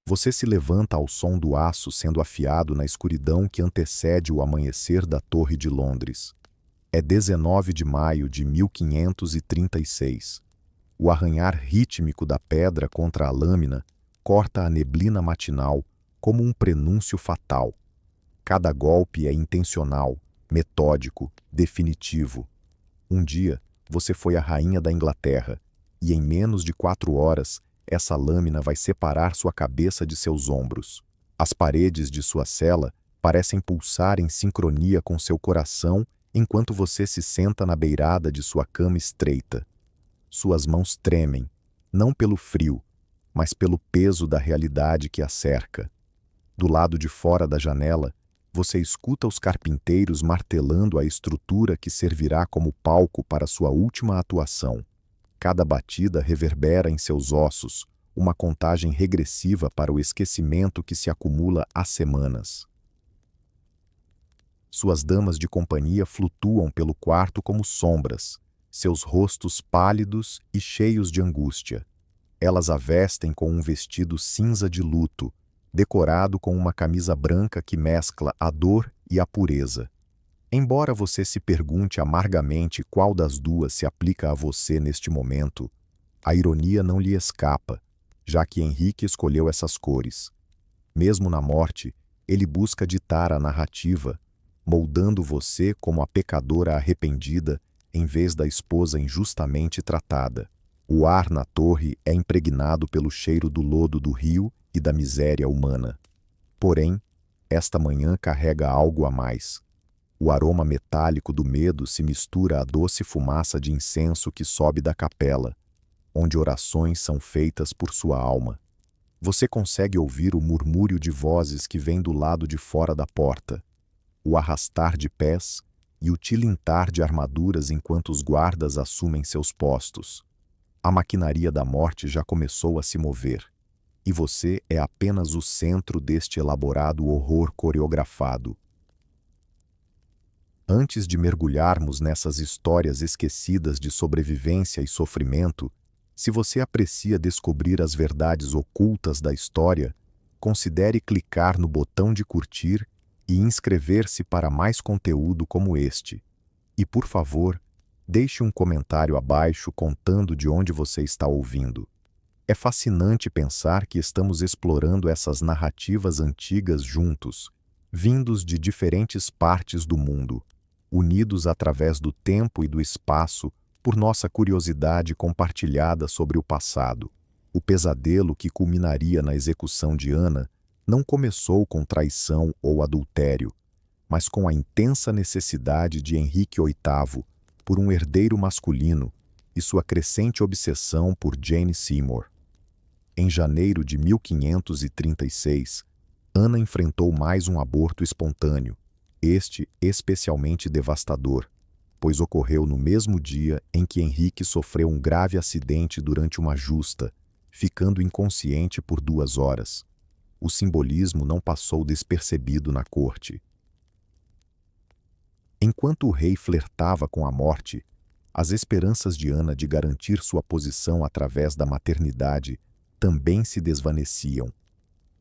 Você se levanta ao som do aço sendo afiado na escuridão que antecede o amanhecer da Torre de Londres. É 19 de maio de 1536. O arranhar rítmico da pedra contra a lâmina corta a neblina matinal como um prenúncio fatal. Cada golpe é intencional, metódico, definitivo. Um dia, você foi a rainha da Inglaterra, e em menos de 4 horas, essa lâmina vai separar sua cabeça de seus ombros. As paredes de sua cela parecem pulsar em sincronia com seu coração enquanto você se senta na beirada de sua cama estreita. Suas mãos tremem, não pelo frio, mas pelo peso da realidade que a cerca. Do lado de fora da janela, você escuta os carpinteiros martelando a estrutura que servirá como palco para sua última atuação. Cada batida reverbera em seus ossos, uma contagem regressiva para o esquecimento que se acumula há semanas. Suas damas de companhia flutuam pelo quarto como sombras, seus rostos pálidos e cheios de angústia. Elas a vestem com um vestido cinza de luto, decorado com uma camisa branca que mescla a dor e a pureza. Embora você se pergunte amargamente qual das duas se aplica a você neste momento, a ironia não lhe escapa, já que Henrique escolheu essas cores. Mesmo na morte, ele busca ditar a narrativa, moldando você como a pecadora arrependida em vez da esposa injustamente tratada. O ar na torre é impregnado pelo cheiro do lodo do rio e da miséria humana. Porém, esta manhã carrega algo a mais. O aroma metálico do medo se mistura à doce fumaça de incenso que sobe da capela, onde orações são feitas por sua alma. Você consegue ouvir o murmúrio de vozes que vem do lado de fora da porta, o arrastar de pés e o tilintar de armaduras enquanto os guardas assumem seus postos. A maquinaria da morte já começou a se mover, e você é apenas o centro deste elaborado horror coreografado. Antes de mergulharmos nessas histórias esquecidas de sobrevivência e sofrimento, se você aprecia descobrir as verdades ocultas da história, considere clicar no botão de curtir e inscrever-se para mais conteúdo como este. E, por favor, deixe um comentário abaixo contando de onde você está ouvindo. É fascinante pensar que estamos explorando essas narrativas antigas juntos, vindos de diferentes partes do mundo, unidos através do tempo e do espaço por nossa curiosidade compartilhada sobre o passado. O pesadelo que culminaria na execução de Ana não começou com traição ou adultério, mas com a intensa necessidade de Henrique VIII por um herdeiro masculino e sua crescente obsessão por Jane Seymour. Em janeiro de 1536, Ana enfrentou mais um aborto espontâneo, este especialmente devastador, pois ocorreu no mesmo dia em que Henrique sofreu um grave acidente durante uma justa, ficando inconsciente por 2 horas. O simbolismo não passou despercebido na corte. Enquanto o rei flertava com a morte, as esperanças de Ana de garantir sua posição através da maternidade também se desvaneciam.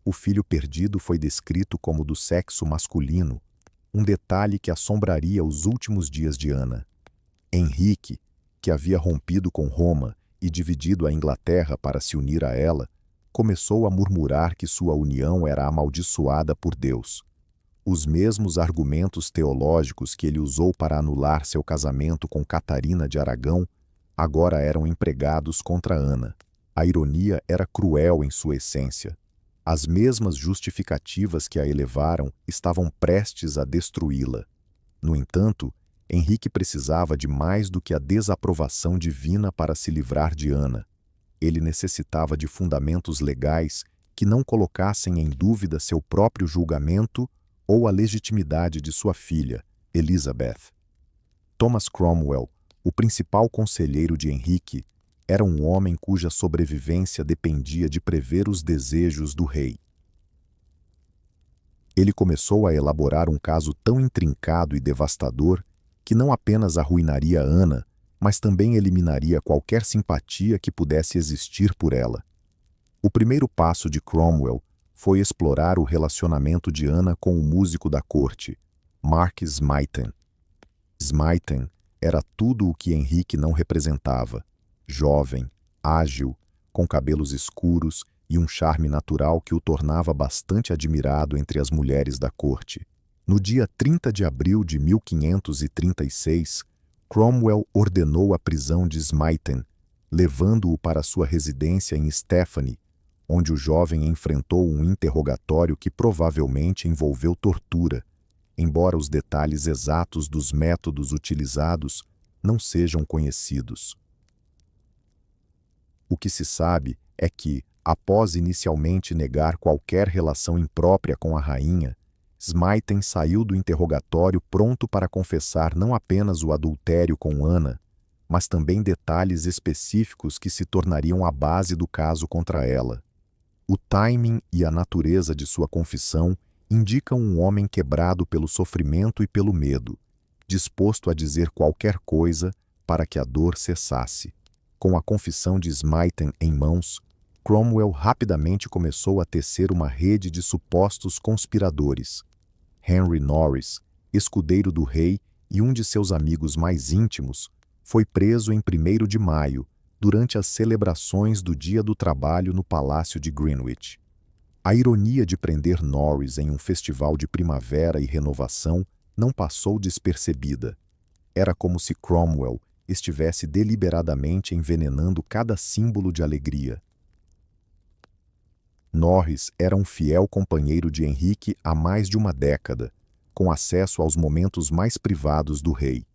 O filho perdido foi descrito como do sexo masculino, um detalhe que assombraria os últimos dias de Ana. Henrique, que havia rompido com Roma e dividido a Inglaterra para se unir a ela, começou a murmurar que sua união era amaldiçoada por Deus. Os mesmos argumentos teológicos que ele usou para anular seu casamento com Catarina de Aragão agora eram empregados contra Ana. A ironia era cruel em sua essência. As mesmas justificativas que a elevaram estavam prestes a destruí-la. No entanto, Henrique precisava de mais do que a desaprovação divina para se livrar de Ana. Ele necessitava de fundamentos legais que não colocassem em dúvida seu próprio julgamento ou a legitimidade de sua filha, Elizabeth. Thomas Cromwell, o principal conselheiro de Henrique, era um homem cuja sobrevivência dependia de prever os desejos do rei. Ele começou a elaborar um caso tão intrincado e devastador que não apenas arruinaria Ana, mas também eliminaria qualquer simpatia que pudesse existir por ela. O primeiro passo de Cromwell foi explorar o relacionamento de Ana com o músico da corte, Mark Smythen. Smythen era tudo o que Henrique não representava: jovem, ágil, com cabelos escuros e um charme natural que o tornava bastante admirado entre as mulheres da corte. No dia 30 de abril de 1536, Cromwell ordenou a prisão de Smythen, levando-o para sua residência em Steffany, onde o jovem enfrentou um interrogatório que provavelmente envolveu tortura, embora os detalhes exatos dos métodos utilizados não sejam conhecidos. O que se sabe é que, após inicialmente negar qualquer relação imprópria com a rainha, Smythen saiu do interrogatório pronto para confessar não apenas o adultério com Ana, mas também detalhes específicos que se tornariam a base do caso contra ela. O timing e a natureza de sua confissão indicam um homem quebrado pelo sofrimento e pelo medo, disposto a dizer qualquer coisa para que a dor cessasse. Com a confissão de Smythen em mãos, Cromwell rapidamente começou a tecer uma rede de supostos conspiradores. Henry Norris, escudeiro do rei e um de seus amigos mais íntimos, foi preso em 1º de maio, durante as celebrações do Dia do Trabalho no Palácio de Greenwich. A ironia de prender Norris em um festival de primavera e renovação não passou despercebida. Era como se Cromwell estivesse deliberadamente envenenando cada símbolo de alegria. Norris era um fiel companheiro de Henrique há mais de uma década, com acesso aos momentos mais privados do rei.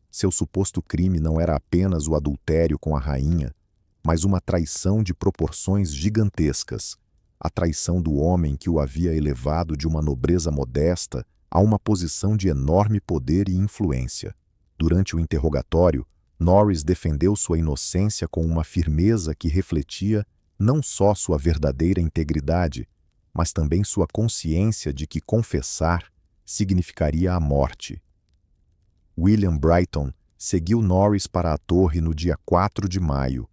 Seu suposto crime não era apenas o adultério com a rainha, mas uma traição de proporções gigantescas, a traição do homem que o havia elevado de uma nobreza modesta a uma posição de enorme poder e influência. Durante o interrogatório, Norris defendeu sua inocência com uma firmeza que refletia não só sua verdadeira integridade, mas também sua consciência de que confessar significaria a morte. William Brighton seguiu Norris para a torre no dia 4 de maio.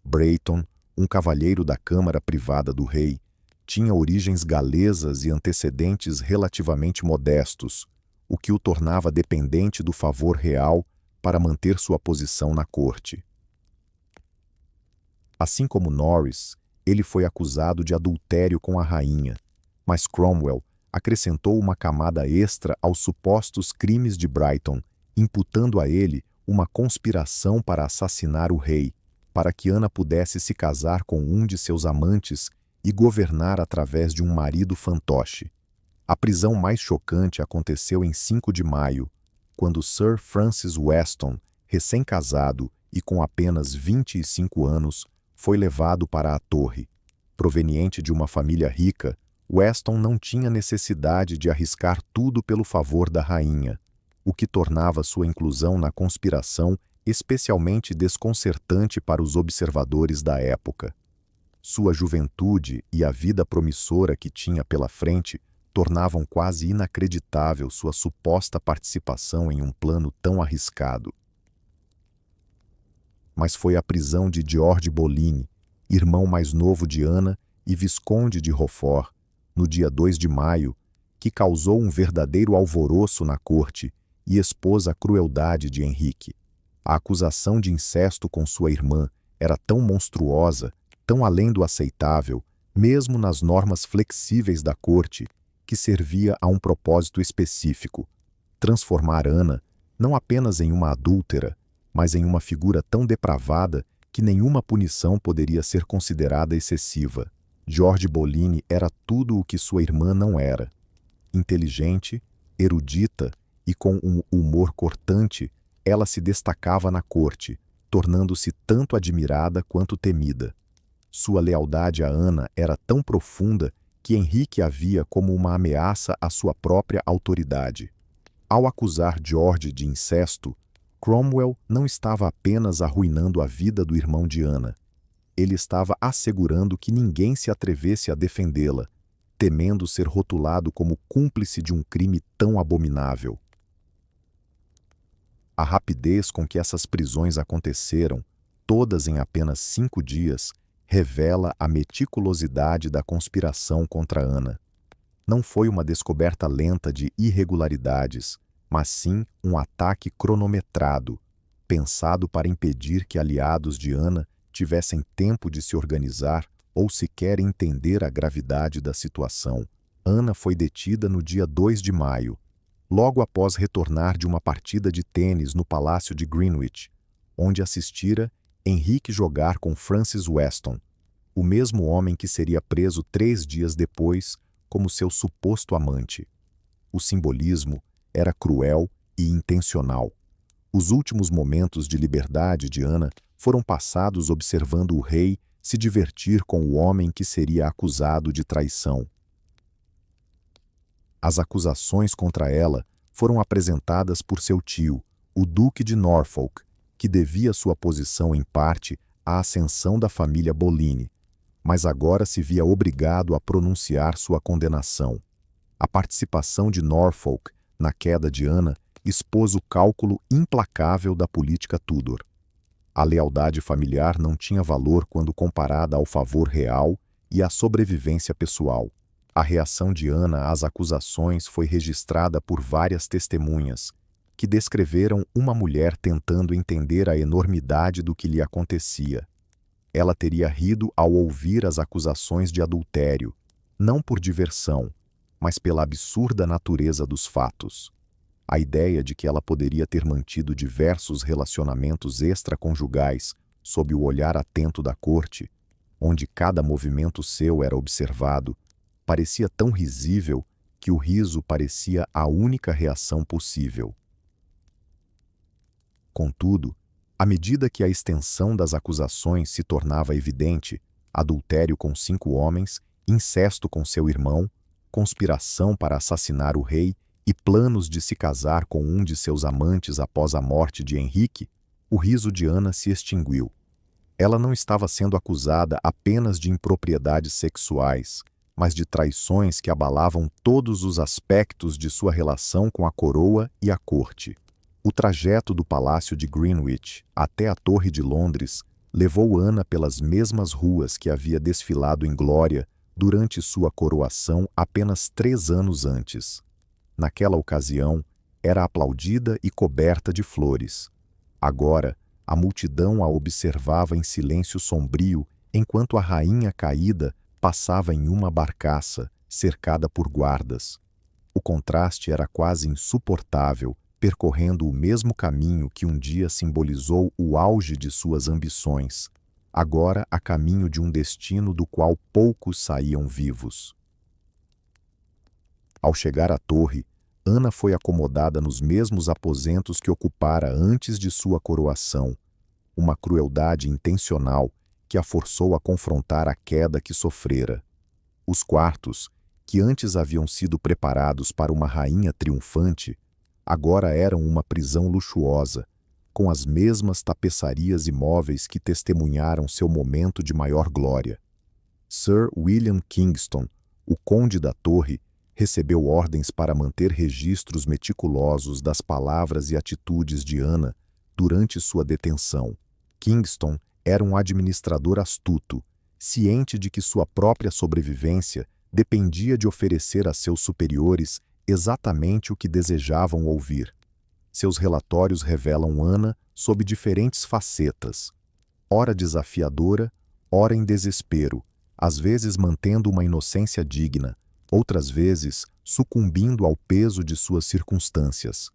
Brighton, um cavalheiro da Câmara Privada do Rei, tinha origens galesas e antecedentes relativamente modestos, o que o tornava dependente do favor real para manter sua posição na corte. Assim como Norris, ele foi acusado de adultério com a rainha, mas Cromwell acrescentou uma camada extra aos supostos crimes de Brighton, imputando a ele uma conspiração para assassinar o rei, para que Ana pudesse se casar com um de seus amantes e governar através de um marido fantoche. A prisão mais chocante aconteceu em 5 de maio, quando Sir Francis Weston, recém-casado e com apenas 25 anos, foi levado para a torre. Proveniente de uma família rica, Weston não tinha necessidade de arriscar tudo pelo favor da rainha, o que tornava sua inclusão na conspiração especialmente desconcertante para os observadores da época. Sua juventude e a vida promissora que tinha pela frente tornavam quase inacreditável sua suposta participação em um plano tão arriscado. Mas foi a prisão de George Boleyn, irmão mais novo de Ana e visconde de Rochefort, no dia 2 de maio, que causou um verdadeiro alvoroço na corte e expôs a crueldade de Henrique. A acusação de incesto com sua irmã era tão monstruosa, tão além do aceitável, mesmo nas normas flexíveis da corte, que servia a um propósito específico: transformar Ana não apenas em uma adúltera, mas em uma figura tão depravada que nenhuma punição poderia ser considerada excessiva. George Boleyn era tudo o que sua irmã não era. Inteligente, erudita e com um humor cortante, ela se destacava na corte, tornando-se tanto admirada quanto temida. Sua lealdade a Ana era tão profunda que Henrique a via como uma ameaça à sua própria autoridade. Ao acusar George de incesto, Cromwell não estava apenas arruinando a vida do irmão de Ana. Ele estava assegurando que ninguém se atrevesse a defendê-la, temendo ser rotulado como cúmplice de um crime tão abominável. A rapidez com que essas prisões aconteceram, todas em apenas 5 dias, revela a meticulosidade da conspiração contra Ana. Não foi uma descoberta lenta de irregularidades, mas sim um ataque cronometrado, pensado para impedir que aliados de Ana tivessem tempo de se organizar ou sequer entender a gravidade da situação. Ana foi detida no dia 2 de maio, logo após retornar de uma partida de tênis no Palácio de Greenwich, onde assistira Henrique jogar com Francis Weston, o mesmo homem que seria preso 3 dias depois como seu suposto amante. O simbolismo era cruel e intencional. Os últimos momentos de liberdade de Ana foram passados observando o rei se divertir com o homem que seria acusado de traição. As acusações contra ela foram apresentadas por seu tio, o Duque de Norfolk, que devia sua posição em parte à ascensão da família Boleyn, mas agora se via obrigado a pronunciar sua condenação. A participação de Norfolk na queda de Ana expôs o cálculo implacável da política Tudor. A lealdade familiar não tinha valor quando comparada ao favor real e à sobrevivência pessoal. A reação de Ana às acusações foi registrada por várias testemunhas, que descreveram uma mulher tentando entender a enormidade do que lhe acontecia. Ela teria rido ao ouvir as acusações de adultério, não por diversão, mas pela absurda natureza dos fatos. A ideia de que ela poderia ter mantido diversos relacionamentos extraconjugais sob o olhar atento da corte, onde cada movimento seu era observado, parecia tão risível que o riso parecia a única reação possível. Contudo, à medida que a extensão das acusações se tornava evidente, adultério com 5 homens, incesto com seu irmão, conspiração para assassinar o rei e planos de se casar com um de seus amantes após a morte de Henrique, o riso de Ana se extinguiu. Ela não estava sendo acusada apenas de impropriedades sexuais, mas de traições que abalavam todos os aspectos de sua relação com a coroa e a corte. O trajeto do Palácio de Greenwich até a Torre de Londres levou Ana pelas mesmas ruas que havia desfilado em glória durante sua coroação apenas 3 anos antes. Naquela ocasião, era aplaudida e coberta de flores. Agora, a multidão a observava em silêncio sombrio enquanto a rainha caída passava em uma barcaça, cercada por guardas. O contraste era quase insuportável, percorrendo o mesmo caminho que um dia simbolizou o auge de suas ambições, agora a caminho de um destino do qual poucos saíam vivos. Ao chegar à torre, Ana foi acomodada nos mesmos aposentos que ocupara antes de sua coroação, uma crueldade intencional que a forçou a confrontar a queda que sofrera. Os quartos, que antes haviam sido preparados para uma rainha triunfante, agora eram uma prisão luxuosa, com as mesmas tapeçarias e móveis que testemunharam seu momento de maior glória. Sir William Kingston, o conde da Torre, recebeu ordens para manter registros meticulosos das palavras e atitudes de Ana durante sua detenção. Kingston era um administrador astuto, ciente de que sua própria sobrevivência dependia de oferecer a seus superiores exatamente o que desejavam ouvir. Seus relatórios revelam Ana sob diferentes facetas, ora desafiadora, ora em desespero, às vezes mantendo uma inocência digna, outras vezes sucumbindo ao peso de suas circunstâncias.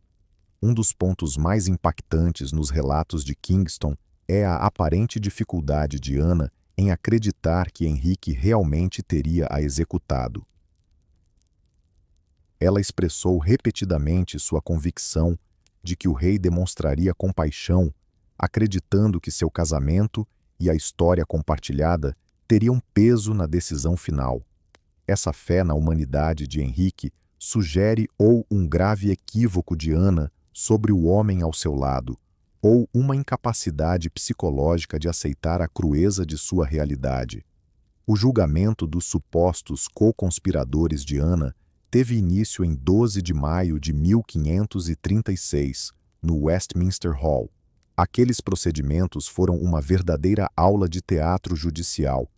Um dos pontos mais impactantes nos relatos de Kingston é a aparente dificuldade de Ana em acreditar que Henrique realmente teria a executado. Ela expressou repetidamente sua convicção de que o rei demonstraria compaixão, acreditando que seu casamento e a história compartilhada teriam peso na decisão final. Essa fé na humanidade de Henrique sugere ou um grave equívoco de Ana sobre o homem ao seu lado, ou uma incapacidade psicológica de aceitar a crueza de sua realidade. O julgamento dos supostos co-conspiradores de Ana teve início em 12 de maio de 1536, no Westminster Hall. Aqueles procedimentos foram uma verdadeira aula de teatro judicial,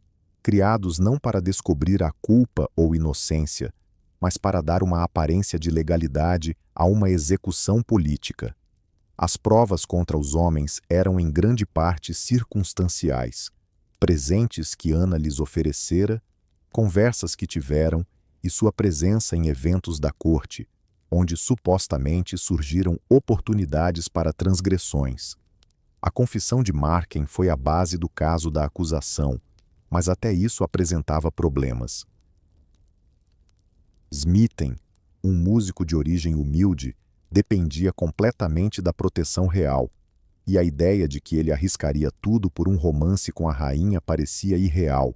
criados não para descobrir a culpa ou inocência, mas para dar uma aparência de legalidade a uma execução política. As provas contra os homens eram em grande parte circunstanciais, presentes que Ana lhes oferecera, conversas que tiveram e sua presença em eventos da corte, onde supostamente surgiram oportunidades para transgressões. A confissão de Marken foi a base do caso da acusação, mas até isso apresentava problemas. Smitten, um músico de origem humilde, dependia completamente da proteção real, e a ideia de que ele arriscaria tudo por um romance com a rainha parecia irreal,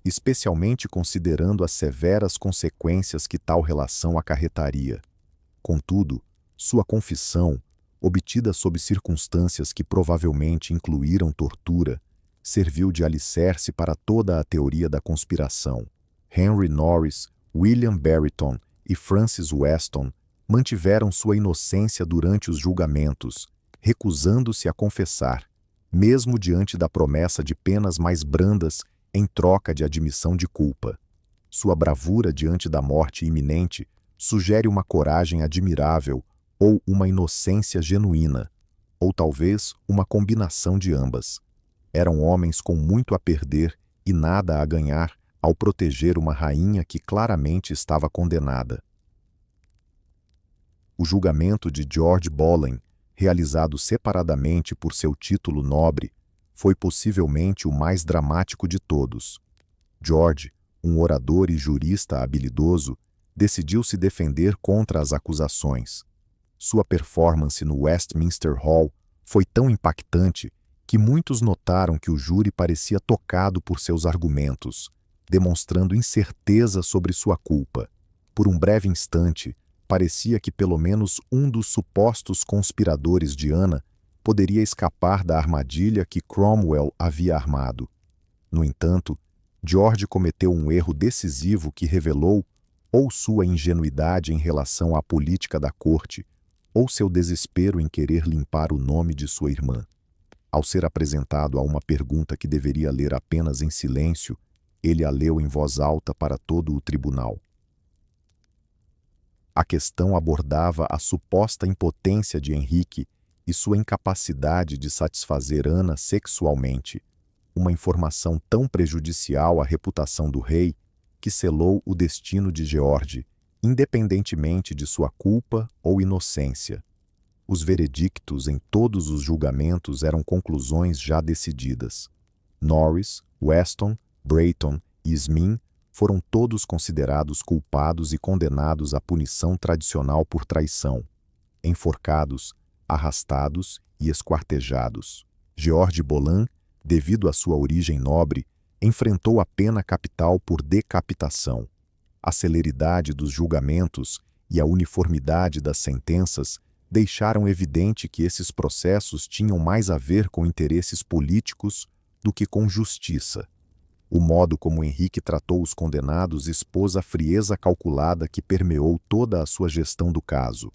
especialmente considerando as severas consequências que tal relação acarretaria. Contudo, sua confissão, obtida sob circunstâncias que provavelmente incluíram tortura, serviu de alicerce para toda a teoria da conspiração. Henry Norris, William Brereton e Francis Weston mantiveram sua inocência durante os julgamentos, recusando-se a confessar, mesmo diante da promessa de penas mais brandas em troca de admissão de culpa. Sua bravura diante da morte iminente sugere uma coragem admirável ou uma inocência genuína, ou talvez uma combinação de ambas. Eram homens com muito a perder e nada a ganhar ao proteger uma rainha que claramente estava condenada. O julgamento de George Boleyn, realizado separadamente por seu título nobre, foi possivelmente o mais dramático de todos. George, um orador e jurista habilidoso, decidiu se defender contra as acusações. Sua performance no Westminster Hall foi tão impactante que muitos notaram que o júri parecia tocado por seus argumentos, demonstrando incerteza sobre sua culpa. Por um breve instante, parecia que pelo menos um dos supostos conspiradores de Ana poderia escapar da armadilha que Cromwell havia armado. No entanto, George cometeu um erro decisivo que revelou ou sua ingenuidade em relação à política da corte, ou seu desespero em querer limpar o nome de sua irmã. Ao ser apresentado a uma pergunta que deveria ler apenas em silêncio, ele a leu em voz alta para todo o tribunal. A questão abordava a suposta impotência de Henrique e sua incapacidade de satisfazer Ana sexualmente, uma informação tão prejudicial à reputação do rei que selou o destino de George, independentemente de sua culpa ou inocência. Os veredictos em todos os julgamentos eram conclusões já decididas. Norris, Weston, Brereton e Smin foram todos considerados culpados e condenados à punição tradicional por traição, enforcados, arrastados e esquartejados. George Boleyn, devido à sua origem nobre, enfrentou a pena capital por decapitação. A celeridade dos julgamentos e a uniformidade das sentenças deixaram evidente que esses processos tinham mais a ver com interesses políticos do que com justiça. O modo como Henrique tratou os condenados expôs a frieza calculada que permeou toda a sua gestão do caso.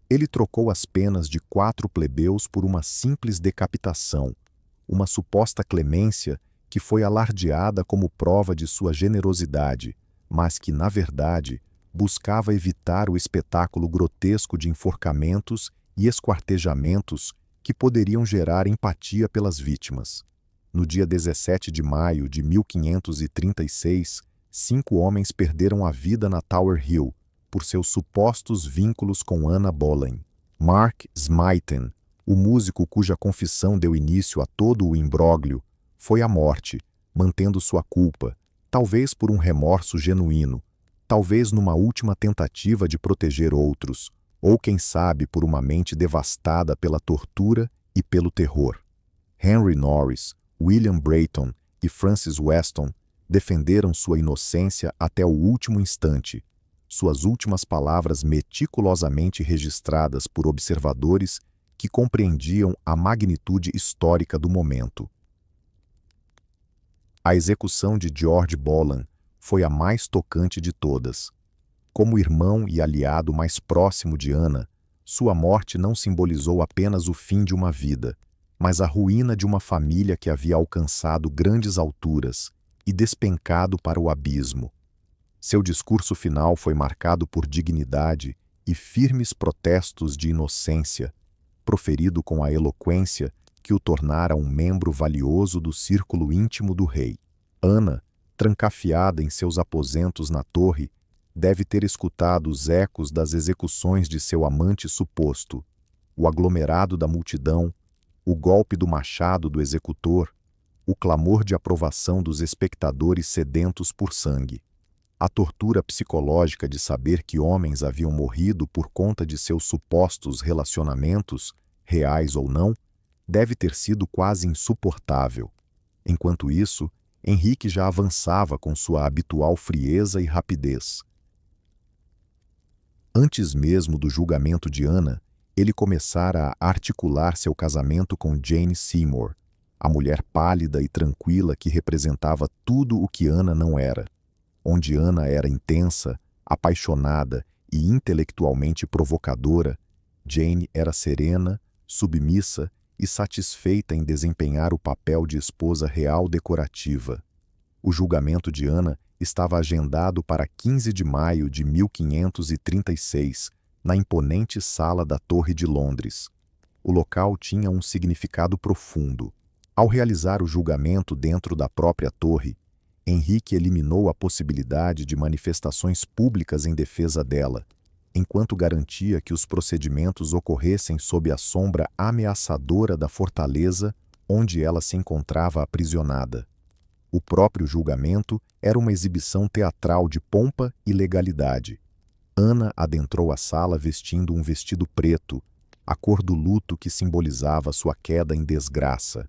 Ele trocou as penas de 4 plebeus por uma simples decapitação, uma suposta clemência que foi alardeada como prova de sua generosidade, mas que, na verdade, buscava evitar o espetáculo grotesco de enforcamentos e esquartejamentos que poderiam gerar empatia pelas vítimas. No dia 17 de maio de 1536, 5 homens perderam a vida na Tower Hill por seus supostos vínculos com Anna Boleyn. Mark Smythen, o músico cuja confissão deu início a todo o imbróglio, foi à morte, mantendo sua culpa, talvez por um remorso genuíno, talvez numa última tentativa de proteger outros, ou quem sabe por uma mente devastada pela tortura e pelo terror. Henry Norris, William Brereton e Francis Weston defenderam sua inocência até o último instante, suas últimas palavras meticulosamente registradas por observadores que compreendiam a magnitude histórica do momento. A execução de George Boleyn foi a mais tocante de todas. Como irmão e aliado mais próximo de Ana, Sua morte não simbolizou apenas o fim de uma vida, mas a ruína de uma família que havia alcançado grandes alturas e despencado para o abismo. Seu discurso final foi marcado por dignidade e firmes protestos de inocência, proferido com a eloquência que o tornara um membro valioso do círculo íntimo do rei. Ana, trancafiada em seus aposentos na torre, deve ter escutado os ecos das execuções de seu amante suposto, o aglomerado da multidão, o golpe do machado do executor, o clamor de aprovação dos espectadores sedentos por sangue. A tortura psicológica de saber que homens haviam morrido por conta de seus supostos relacionamentos, reais ou não, deve ter sido quase insuportável. Enquanto isso, Henrique já avançava com sua habitual frieza e rapidez. Antes mesmo do julgamento de Ana, ele começara a articular seu casamento com Jane Seymour, a mulher pálida e tranquila que representava tudo o que Ana não era. Onde Ana era intensa, apaixonada e intelectualmente provocadora, Jane era serena, submissa e satisfeita em desempenhar o papel de esposa real decorativa. O julgamento de Ana estava agendado para 15 de maio de 1536, na imponente sala da Torre de Londres. O local tinha um significado profundo. Ao realizar o julgamento dentro da própria torre, Henrique eliminou a possibilidade de manifestações públicas em defesa dela, enquanto garantia que os procedimentos ocorressem sob a sombra ameaçadora da fortaleza onde ela se encontrava aprisionada. O próprio julgamento era uma exibição teatral de pompa e legalidade. Ana adentrou a sala vestindo um vestido preto, a cor do luto que simbolizava sua queda em desgraça.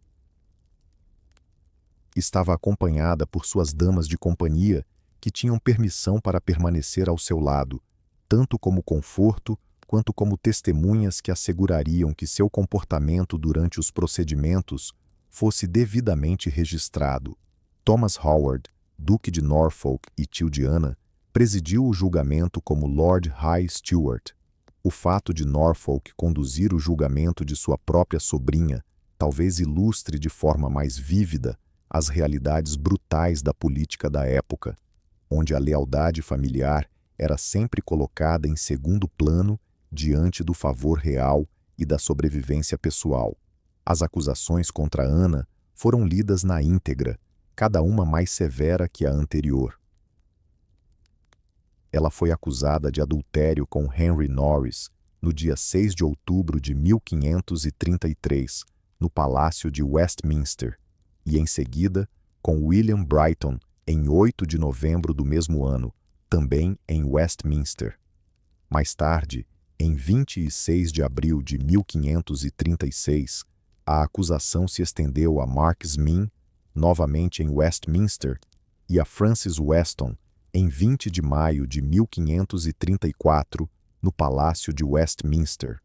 Estava acompanhada por suas damas de companhia, que tinham permissão para permanecer ao seu lado, tanto como conforto quanto como testemunhas que assegurariam que seu comportamento durante os procedimentos fosse devidamente registrado. Thomas Howard, Duque de Norfolk e tio de Ana, presidiu o julgamento como Lord High Steward. O fato de Norfolk conduzir o julgamento de sua própria sobrinha talvez ilustre de forma mais vívida as realidades brutais da política da época, onde a lealdade familiar era sempre colocada em segundo plano diante do favor real e da sobrevivência pessoal. As acusações contra Ana foram lidas na íntegra, cada uma mais severa que a anterior. Ela foi acusada de adultério com Henry Norris no dia 6 de outubro de 1533, no Palácio de Westminster, e em seguida com William Brighton em 8 de novembro do mesmo ano, também em Westminster. Mais tarde, em 26 de abril de 1536, a acusação se estendeu a Marquis Min, novamente em Westminster, e a Francis Weston, em 20 de maio de 1534, no Palácio de Westminster.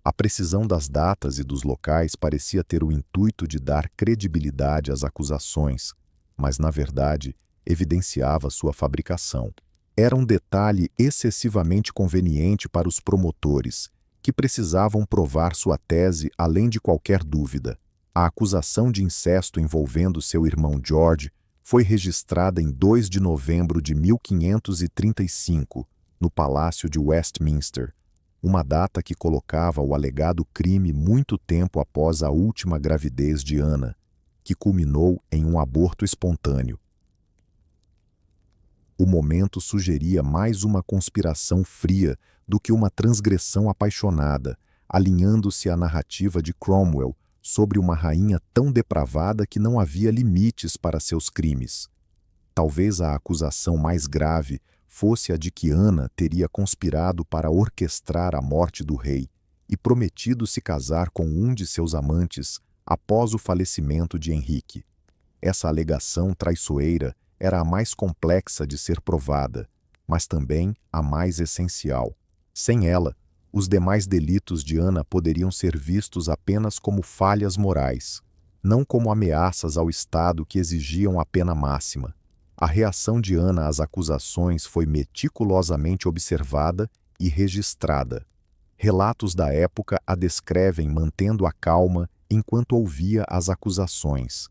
A precisão das datas e dos locais parecia ter o intuito de dar credibilidade às acusações, mas, na verdade, evidenciava sua fabricação. Era um detalhe excessivamente conveniente para os promotores, que precisavam provar sua tese além de qualquer dúvida. A acusação de incesto envolvendo seu irmão George foi registrada em 2 de novembro de 1535, no Palácio de Westminster, uma data que colocava o alegado crime muito tempo após a última gravidez de Ana, que culminou em um aborto espontâneo. O momento sugeria mais uma conspiração fria do que uma transgressão apaixonada, alinhando-se à narrativa de Cromwell sobre uma rainha tão depravada que não havia limites para seus crimes. Talvez a acusação mais grave fosse a de que Ana teria conspirado para orquestrar a morte do rei e prometido se casar com um de seus amantes após o falecimento de Henrique. Essa alegação traiçoeira era a mais complexa de ser provada, mas também a mais essencial. Sem ela, os demais delitos de Ana poderiam ser vistos apenas como falhas morais, não como ameaças ao Estado que exigiam a pena máxima. A reação de Ana às acusações foi meticulosamente observada e registrada. Relatos da época a descrevem mantendo a calma enquanto ouvia as acusações.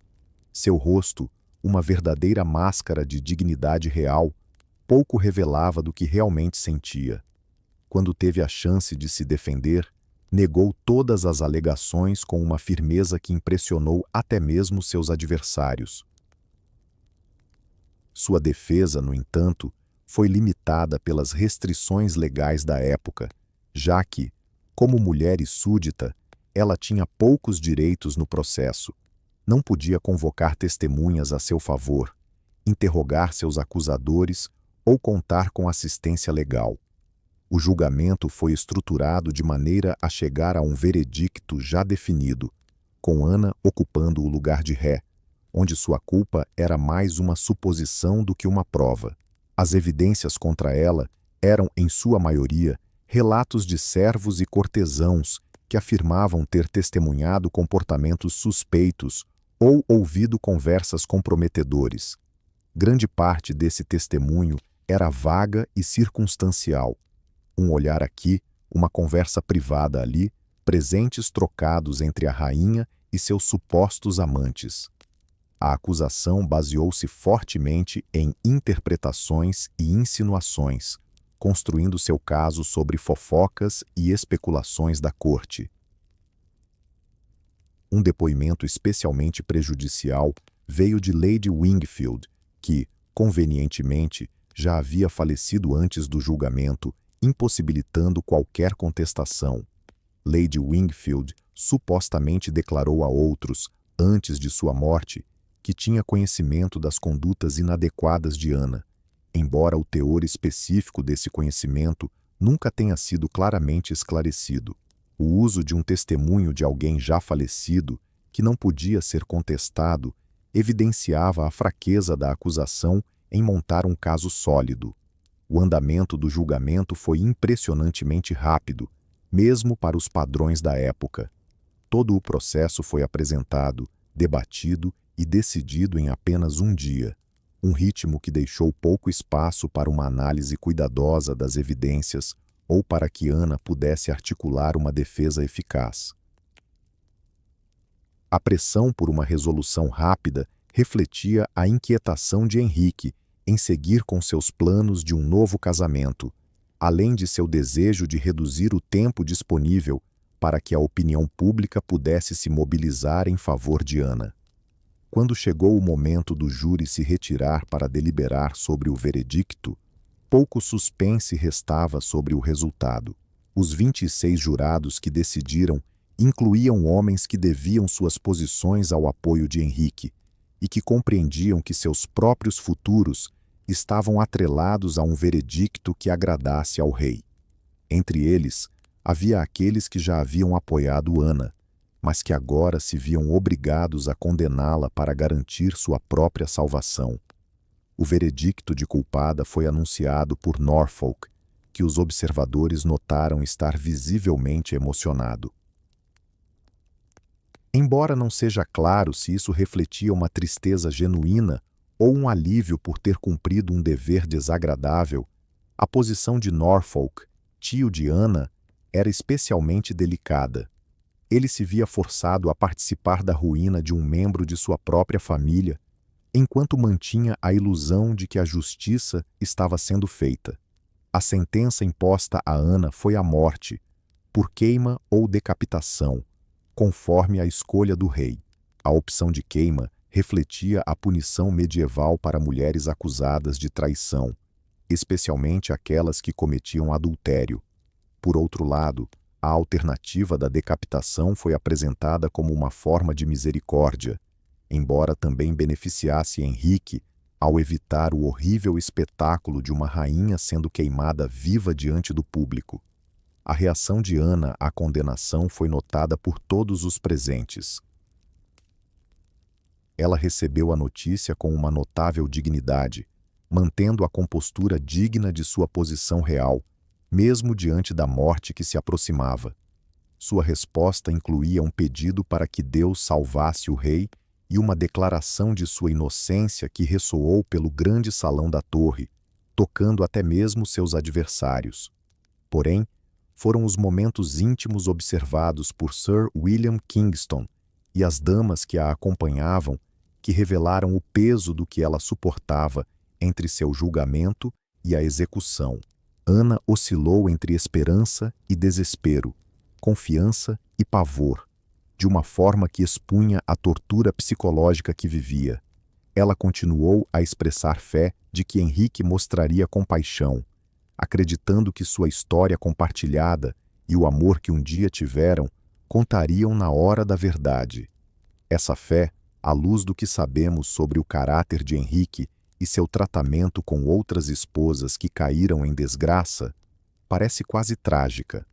Seu rosto, uma verdadeira máscara de dignidade real, pouco revelava do que realmente sentia. Quando teve a chance de se defender, negou todas as alegações com uma firmeza que impressionou até mesmo seus adversários. Sua defesa, no entanto, foi limitada pelas restrições legais da época, já que, como mulher e súdita, ela tinha poucos direitos no processo. Não podia convocar testemunhas a seu favor, interrogar seus acusadores ou contar com assistência legal. O julgamento foi estruturado de maneira a chegar a um veredicto já definido, com Ana ocupando o lugar de ré, onde sua culpa era mais uma suposição do que uma prova. As evidências contra ela eram, em sua maioria, relatos de servos e cortesãos que afirmavam ter testemunhado comportamentos suspeitos ou ouvido conversas comprometedores. Grande parte desse testemunho era vaga e circunstancial. Um olhar aqui, uma conversa privada ali, presentes trocados entre a rainha e seus supostos amantes. A acusação baseou-se fortemente em interpretações e insinuações, construindo seu caso sobre fofocas e especulações da corte. Um depoimento especialmente prejudicial veio de Lady Wingfield, que, convenientemente, já havia falecido antes do julgamento, impossibilitando qualquer contestação. Lady Wingfield supostamente declarou a outros, antes de sua morte, que tinha conhecimento das condutas inadequadas de Ana, embora o teor específico desse conhecimento nunca tenha sido claramente esclarecido. O uso de um testemunho de alguém já falecido, que não podia ser contestado, evidenciava a fraqueza da acusação em montar um caso sólido. O andamento do julgamento foi impressionantemente rápido, mesmo para os padrões da época. Todo o processo foi apresentado, debatido e decidido em apenas um dia, um ritmo que deixou pouco espaço para uma análise cuidadosa das evidências ou para que Ana pudesse articular uma defesa eficaz. A pressão por uma resolução rápida refletia a inquietação de Henrique em seguir com seus planos de um novo casamento, além de seu desejo de reduzir o tempo disponível para que a opinião pública pudesse se mobilizar em favor de Ana. Quando chegou o momento do júri se retirar para deliberar sobre o veredicto, pouco suspense restava sobre o resultado. Os 26 jurados que decidiram incluíam homens que deviam suas posições ao apoio de Henrique e que compreendiam que seus próprios futuros estavam atrelados a um veredicto que agradasse ao rei. Entre eles, havia aqueles que já haviam apoiado Ana, mas que agora se viam obrigados a condená-la para garantir sua própria salvação. O veredicto de culpada foi anunciado por Norfolk, que os observadores notaram estar visivelmente emocionado. Embora não seja claro se isso refletia uma tristeza genuína ou um alívio por ter cumprido um dever desagradável, a posição de Norfolk, tio de Ana, era especialmente delicada. Ele se via forçado a participar da ruína de um membro de sua própria família, enquanto mantinha a ilusão de que a justiça estava sendo feita. A sentença imposta a Ana foi a morte, por queima ou decapitação, conforme a escolha do rei. A opção de queima refletia a punição medieval para mulheres acusadas de traição, especialmente aquelas que cometiam adultério. Por outro lado, a alternativa da decapitação foi apresentada como uma forma de misericórdia, embora também beneficiasse Henrique ao evitar o horrível espetáculo de uma rainha sendo queimada viva diante do público. A reação de Ana à condenação foi notada por todos os presentes. Ela recebeu a notícia com uma notável dignidade, mantendo a compostura digna de sua posição real, mesmo diante da morte que se aproximava. Sua resposta incluía um pedido para que Deus salvasse o rei e uma declaração de sua inocência que ressoou pelo grande salão da torre, tocando até mesmo seus adversários. Porém, foram os momentos íntimos observados por Sir William Kingston e as damas que a acompanhavam que revelaram o peso do que ela suportava entre seu julgamento e a execução. Ana oscilou entre esperança e desespero, confiança e pavor, de uma forma que expunha a tortura psicológica que vivia. Ela continuou a expressar fé de que Henrique mostraria compaixão, acreditando que sua história compartilhada e o amor que um dia tiveram contariam na hora da verdade. Essa fé, à luz do que sabemos sobre o caráter de Henrique e seu tratamento com outras esposas que caíram em desgraça, parece quase trágica.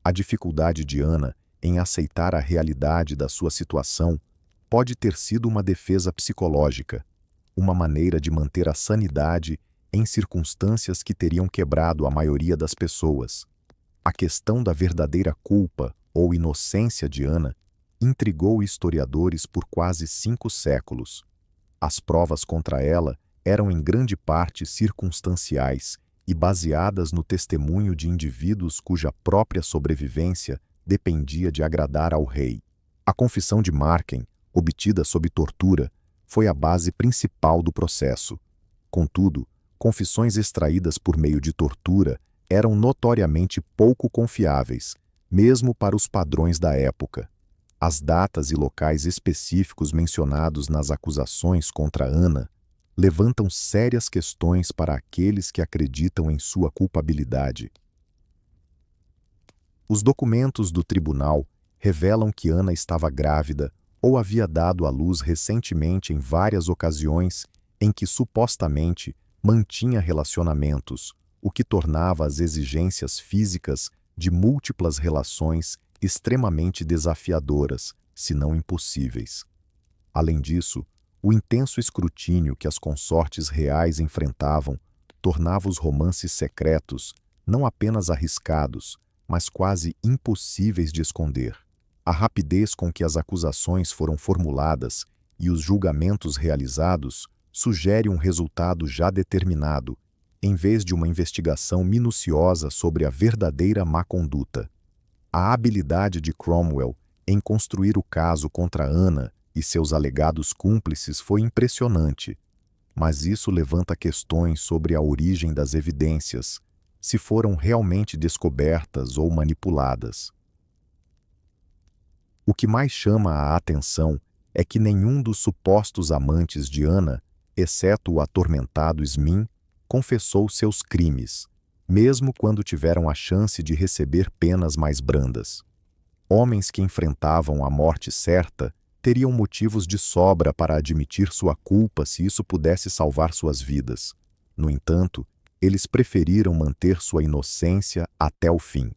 A dificuldade de Ana em aceitar a realidade da sua situação pode ter sido uma defesa psicológica, uma maneira de manter a sanidade em circunstâncias que teriam quebrado a maioria das pessoas. A questão da verdadeira culpa ou inocência de Ana intrigou historiadores por quase 5 séculos. As provas contra ela eram em grande parte circunstanciais e baseadas no testemunho de indivíduos cuja própria sobrevivência dependia de agradar ao rei. A confissão de Marken, obtida sob tortura, foi a base principal do processo. Contudo, confissões extraídas por meio de tortura eram notoriamente pouco confiáveis, mesmo para os padrões da época. As datas e locais específicos mencionados nas acusações contra Ana levantam sérias questões para aqueles que acreditam em sua culpabilidade. Os documentos do tribunal revelam que Ana estava grávida ou havia dado à luz recentemente em várias ocasiões em que supostamente mantinha relacionamentos, o que tornava as exigências físicas de múltiplas relações extremamente desafiadoras, se não impossíveis. Além disso, o intenso escrutínio que as consortes reais enfrentavam tornava os romances secretos não apenas arriscados, mas quase impossíveis de esconder. A rapidez com que as acusações foram formuladas e os julgamentos realizados sugere um resultado já determinado, em vez de uma investigação minuciosa sobre a verdadeira má-conduta. A habilidade de Cromwell em construir o caso contra Ana e seus alegados cúmplices foi impressionante, mas isso levanta questões sobre a origem das evidências, se foram realmente descobertas ou manipuladas. O que mais chama a atenção é que nenhum dos supostos amantes de Ana, exceto o atormentado Smin, confessou seus crimes, mesmo quando tiveram a chance de receber penas mais brandas. Homens que enfrentavam a morte certa teriam motivos de sobra para admitir sua culpa se isso pudesse salvar suas vidas. No entanto, eles preferiram manter sua inocência até o fim.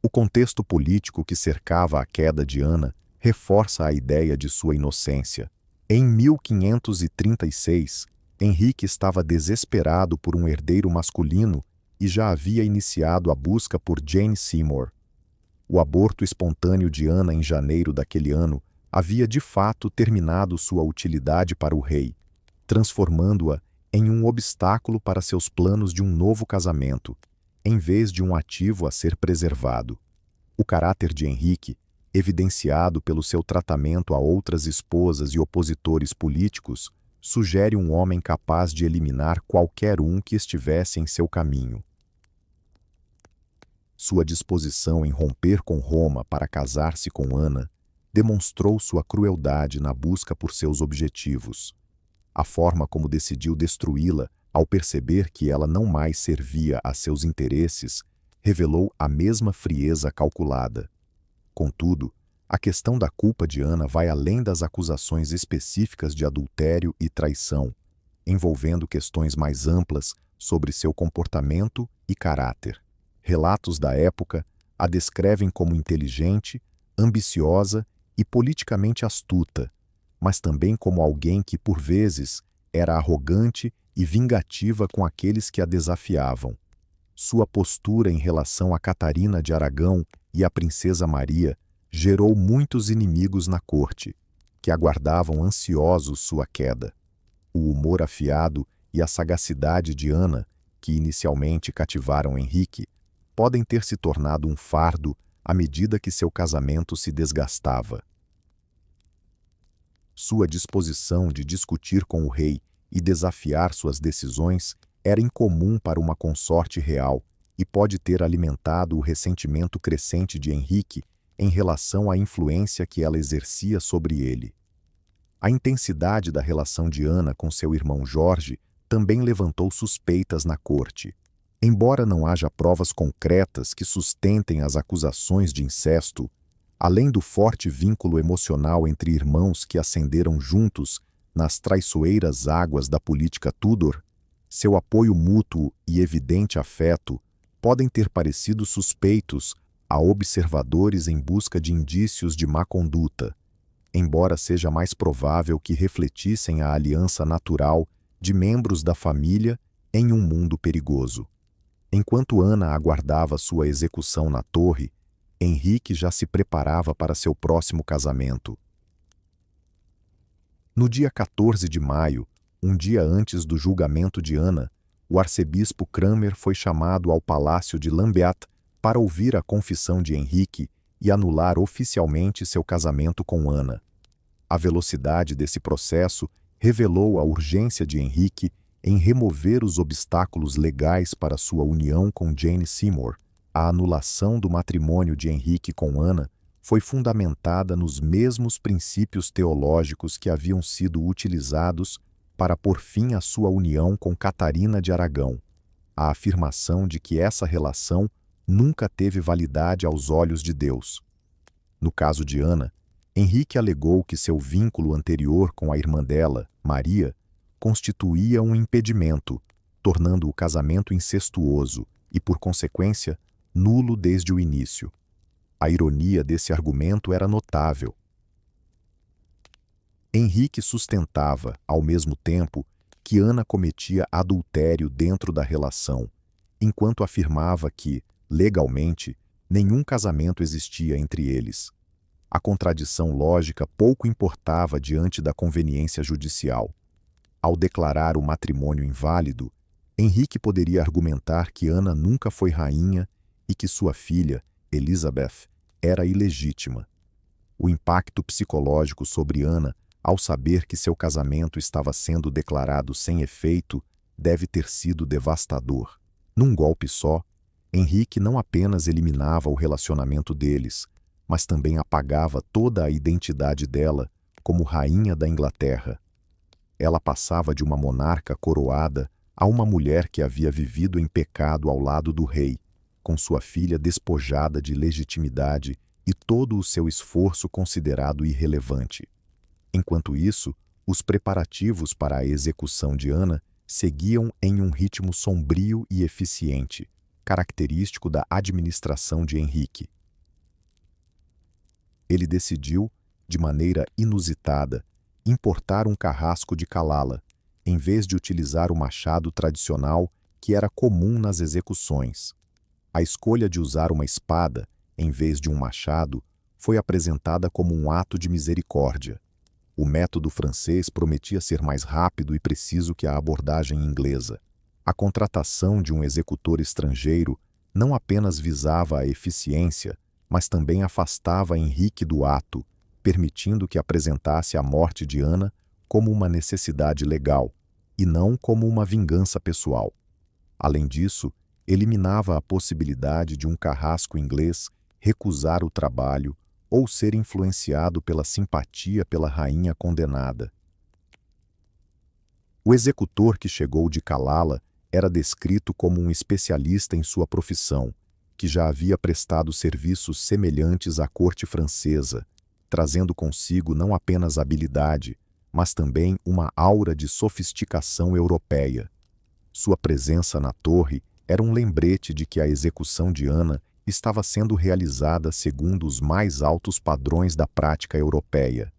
O contexto político que cercava a queda de Ana reforça a ideia de sua inocência. Em 1536, Henrique estava desesperado por um herdeiro masculino e já havia iniciado a busca por Jane Seymour. O aborto espontâneo de Ana em janeiro daquele ano havia de fato terminado sua utilidade para o rei, transformando-a em um obstáculo para seus planos de um novo casamento, em vez de um ativo a ser preservado. O caráter de Henrique, evidenciado pelo seu tratamento a outras esposas e opositores políticos, sugere um homem capaz de eliminar qualquer um que estivesse em seu caminho. Sua disposição em romper com Roma para casar-se com Ana demonstrou sua crueldade na busca por seus objetivos. A forma como decidiu destruí-la ao perceber que ela não mais servia a seus interesses revelou a mesma frieza calculada. Contudo, a questão da culpa de Ana vai além das acusações específicas de adultério e traição, envolvendo questões mais amplas sobre seu comportamento e caráter. Relatos da época a descrevem como inteligente, ambiciosa e politicamente astuta, mas também como alguém que, por vezes, era arrogante e vingativa com aqueles que a desafiavam. Sua postura em relação a Catarina de Aragão e a princesa Maria gerou muitos inimigos na corte, que aguardavam ansiosos sua queda. O humor afiado e a sagacidade de Ana, que inicialmente cativaram Henrique, podem ter se tornado um fardo à medida que seu casamento se desgastava. Sua disposição de discutir com o rei e desafiar suas decisões era incomum para uma consorte real e pode ter alimentado o ressentimento crescente de Henrique em relação à influência que ela exercia sobre ele. A intensidade da relação de Ana com seu irmão Jorge também levantou suspeitas na corte. Embora não haja provas concretas que sustentem as acusações de incesto, além do forte vínculo emocional entre irmãos que ascenderam juntos nas traiçoeiras águas da política Tudor, seu apoio mútuo e evidente afeto podem ter parecido suspeitos a observadores em busca de indícios de má conduta, embora seja mais provável que refletissem a aliança natural de membros da família em um mundo perigoso. Enquanto Ana aguardava sua execução na torre, Henrique já se preparava para seu próximo casamento. No dia 14 de maio, um dia antes do julgamento de Ana, o arcebispo Cranmer foi chamado ao palácio de Lambeat para ouvir a confissão de Henrique e anular oficialmente seu casamento com Ana. A velocidade desse processo revelou a urgência de Henrique em remover os obstáculos legais para sua união com Jane Seymour. A anulação do matrimônio de Henrique com Ana foi fundamentada nos mesmos princípios teológicos que haviam sido utilizados para pôr fim à sua união com Catarina de Aragão, a afirmação de que essa relação nunca teve validade aos olhos de Deus. No caso de Ana, Henrique alegou que seu vínculo anterior com a irmã dela, Maria, constituía um impedimento, tornando o casamento incestuoso e, por consequência, nulo desde o início. A ironia desse argumento era notável. Henrique sustentava, ao mesmo tempo, que Ana cometia adultério dentro da relação, enquanto afirmava que, legalmente, nenhum casamento existia entre eles. A contradição lógica pouco importava diante da conveniência judicial. Ao declarar o matrimônio inválido, Henrique poderia argumentar que Ana nunca foi rainha e que sua filha, Elizabeth, era ilegítima. O impacto psicológico sobre Ana, ao saber que seu casamento estava sendo declarado sem efeito, deve ter sido devastador. Num golpe só, Henrique não apenas eliminava o relacionamento deles, mas também apagava toda a identidade dela como rainha da Inglaterra. Ela passava de uma monarca coroada a uma mulher que havia vivido em pecado ao lado do rei, com sua filha despojada de legitimidade e todo o seu esforço considerado irrelevante. Enquanto isso, os preparativos para a execução de Ana seguiam em um ritmo sombrio e eficiente, característico da administração de Henrique. Ele decidiu, de maneira inusitada, importar um carrasco de Calala, em vez de utilizar o machado tradicional que era comum nas execuções. A escolha de usar uma espada, em vez de um machado, foi apresentada como um ato de misericórdia. O método francês prometia ser mais rápido e preciso que a abordagem inglesa. A contratação de um executor estrangeiro não apenas visava a eficiência, mas também afastava Henrique do ato, permitindo que apresentasse a morte de Ana como uma necessidade legal, e não como uma vingança pessoal. Além disso, eliminava a possibilidade de um carrasco inglês recusar o trabalho ou ser influenciado pela simpatia pela rainha condenada. O executor que chegou de Calala era descrito como um especialista em sua profissão, que já havia prestado serviços semelhantes à corte francesa, trazendo consigo não apenas habilidade, mas também uma aura de sofisticação europeia. Sua presença na torre era um lembrete de que a execução de Ana estava sendo realizada segundo os mais altos padrões da prática europeia.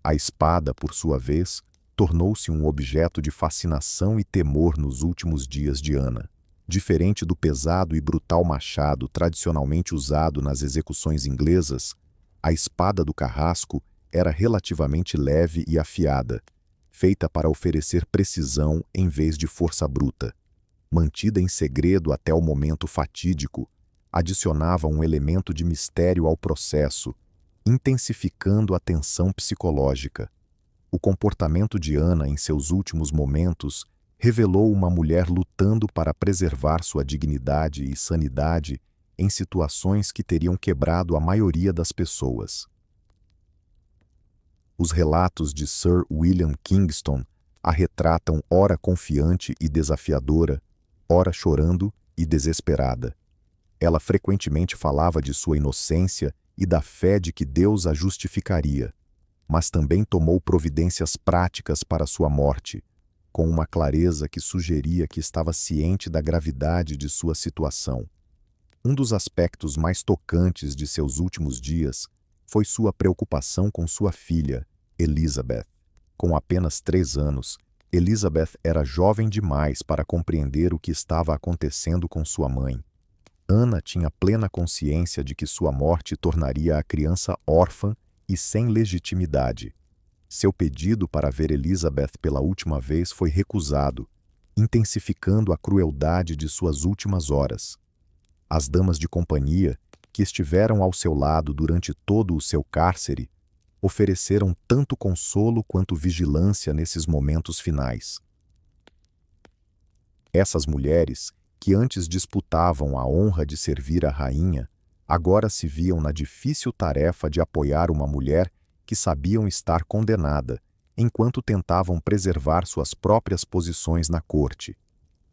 A espada, por sua vez, tornou-se um objeto de fascinação e temor nos últimos dias de Ana. Diferente do pesado e brutal machado tradicionalmente usado nas execuções inglesas, a espada do carrasco era relativamente leve e afiada, feita para oferecer precisão em vez de força bruta. Mantida em segredo até o momento fatídico, adicionava um elemento de mistério ao processo, intensificando a tensão psicológica. O comportamento de Ana em seus últimos momentos revelou uma mulher lutando para preservar sua dignidade e sanidade em situações que teriam quebrado a maioria das pessoas. Os relatos de Sir William Kingston a retratam ora confiante e desafiadora, ora chorando e desesperada. Ela frequentemente falava de sua inocência e da fé de que Deus a justificaria, mas também tomou providências práticas para sua morte, com uma clareza que sugeria que estava ciente da gravidade de sua situação. Um dos aspectos mais tocantes de seus últimos dias foi sua preocupação com sua filha, Elizabeth. Com apenas 3 anos, Elizabeth era jovem demais para compreender o que estava acontecendo com sua mãe. Ana tinha plena consciência de que sua morte tornaria a criança órfã e sem legitimidade. Seu pedido para ver Elizabeth pela última vez foi recusado, intensificando a crueldade de suas últimas horas. As damas de companhia, que estiveram ao seu lado durante todo o seu cárcere, ofereceram tanto consolo quanto vigilância nesses momentos finais. Essas mulheres, que antes disputavam a honra de servir a rainha, agora se viam na difícil tarefa de apoiar uma mulher que sabiam estar condenada, enquanto tentavam preservar suas próprias posições na corte.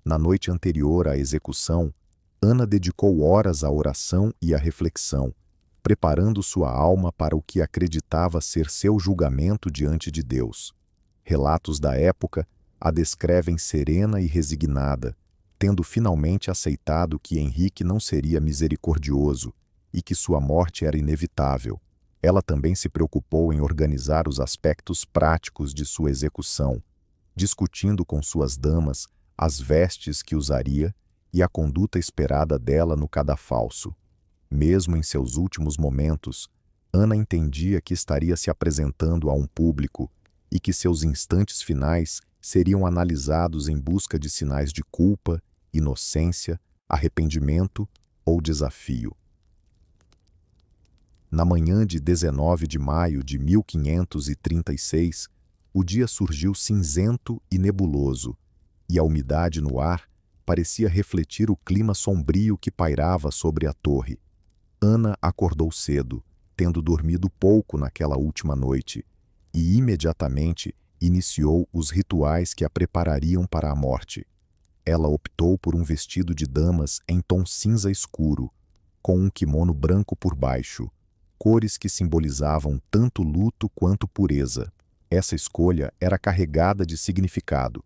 Na noite anterior à execução, Ana dedicou horas à oração e à reflexão, preparando sua alma para o que acreditava ser seu julgamento diante de Deus. Relatos da época a descrevem serena e resignada, tendo finalmente aceitado que Henrique não seria misericordioso e que sua morte era inevitável. Ela também se preocupou em organizar os aspectos práticos de sua execução, discutindo com suas damas as vestes que usaria e a conduta esperada dela no cadafalso. Mesmo em seus últimos momentos, Ana entendia que estaria se apresentando a um público e que seus instantes finais seriam analisados em busca de sinais de culpa, inocência, arrependimento ou desafio. Na manhã de 19 de maio de 1536, o dia surgiu cinzento e nebuloso, e a umidade no ar parecia refletir o clima sombrio que pairava sobre a torre. Ana acordou cedo, tendo dormido pouco naquela última noite, e imediatamente iniciou os rituais que a preparariam para a morte. Ela optou por um vestido de damas em tom cinza escuro, com um quimono branco por baixo, cores que simbolizavam tanto luto quanto pureza. Essa escolha era carregada de significado.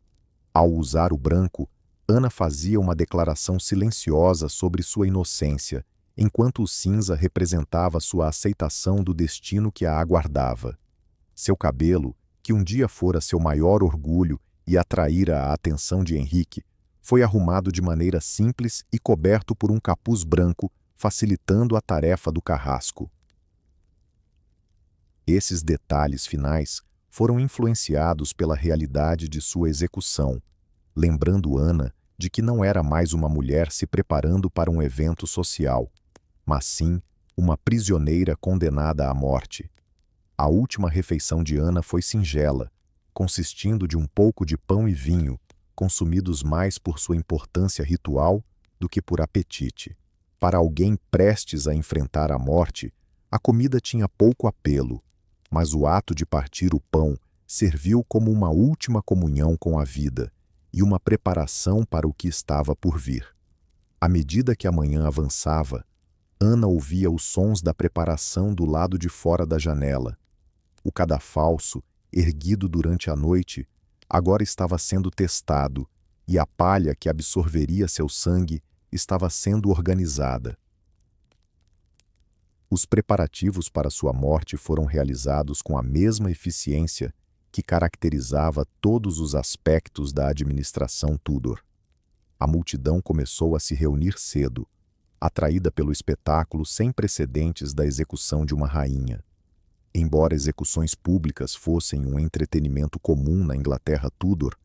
Ao usar o branco, Ana fazia uma declaração silenciosa sobre sua inocência, enquanto o cinza representava sua aceitação do destino que a aguardava. Seu cabelo, que um dia fora seu maior orgulho e atraíra a atenção de Henrique, foi arrumado de maneira simples e coberto por um capuz branco, facilitando a tarefa do carrasco. Esses detalhes finais foram influenciados pela realidade de sua execução, lembrando Ana de que não era mais uma mulher se preparando para um evento social, mas sim uma prisioneira condenada à morte. A última refeição de Ana foi singela, consistindo de um pouco de pão e vinho, consumidos mais por sua importância ritual do que por apetite. Para alguém prestes a enfrentar a morte, a comida tinha pouco apelo, mas o ato de partir o pão serviu como uma última comunhão com a vida e uma preparação para o que estava por vir. À medida que a manhã avançava, Ana ouvia os sons da preparação do lado de fora da janela. O cadafalso, erguido durante a noite, agora estava sendo testado, e a palha que absorveria seu sangue estava sendo organizada. Os preparativos para sua morte foram realizados com a mesma eficiência que caracterizava todos os aspectos da administração Tudor. A multidão começou a se reunir cedo, atraída pelo espetáculo sem precedentes da execução de uma rainha. Embora execuções públicas fossem um entretenimento comum na Inglaterra Tudor,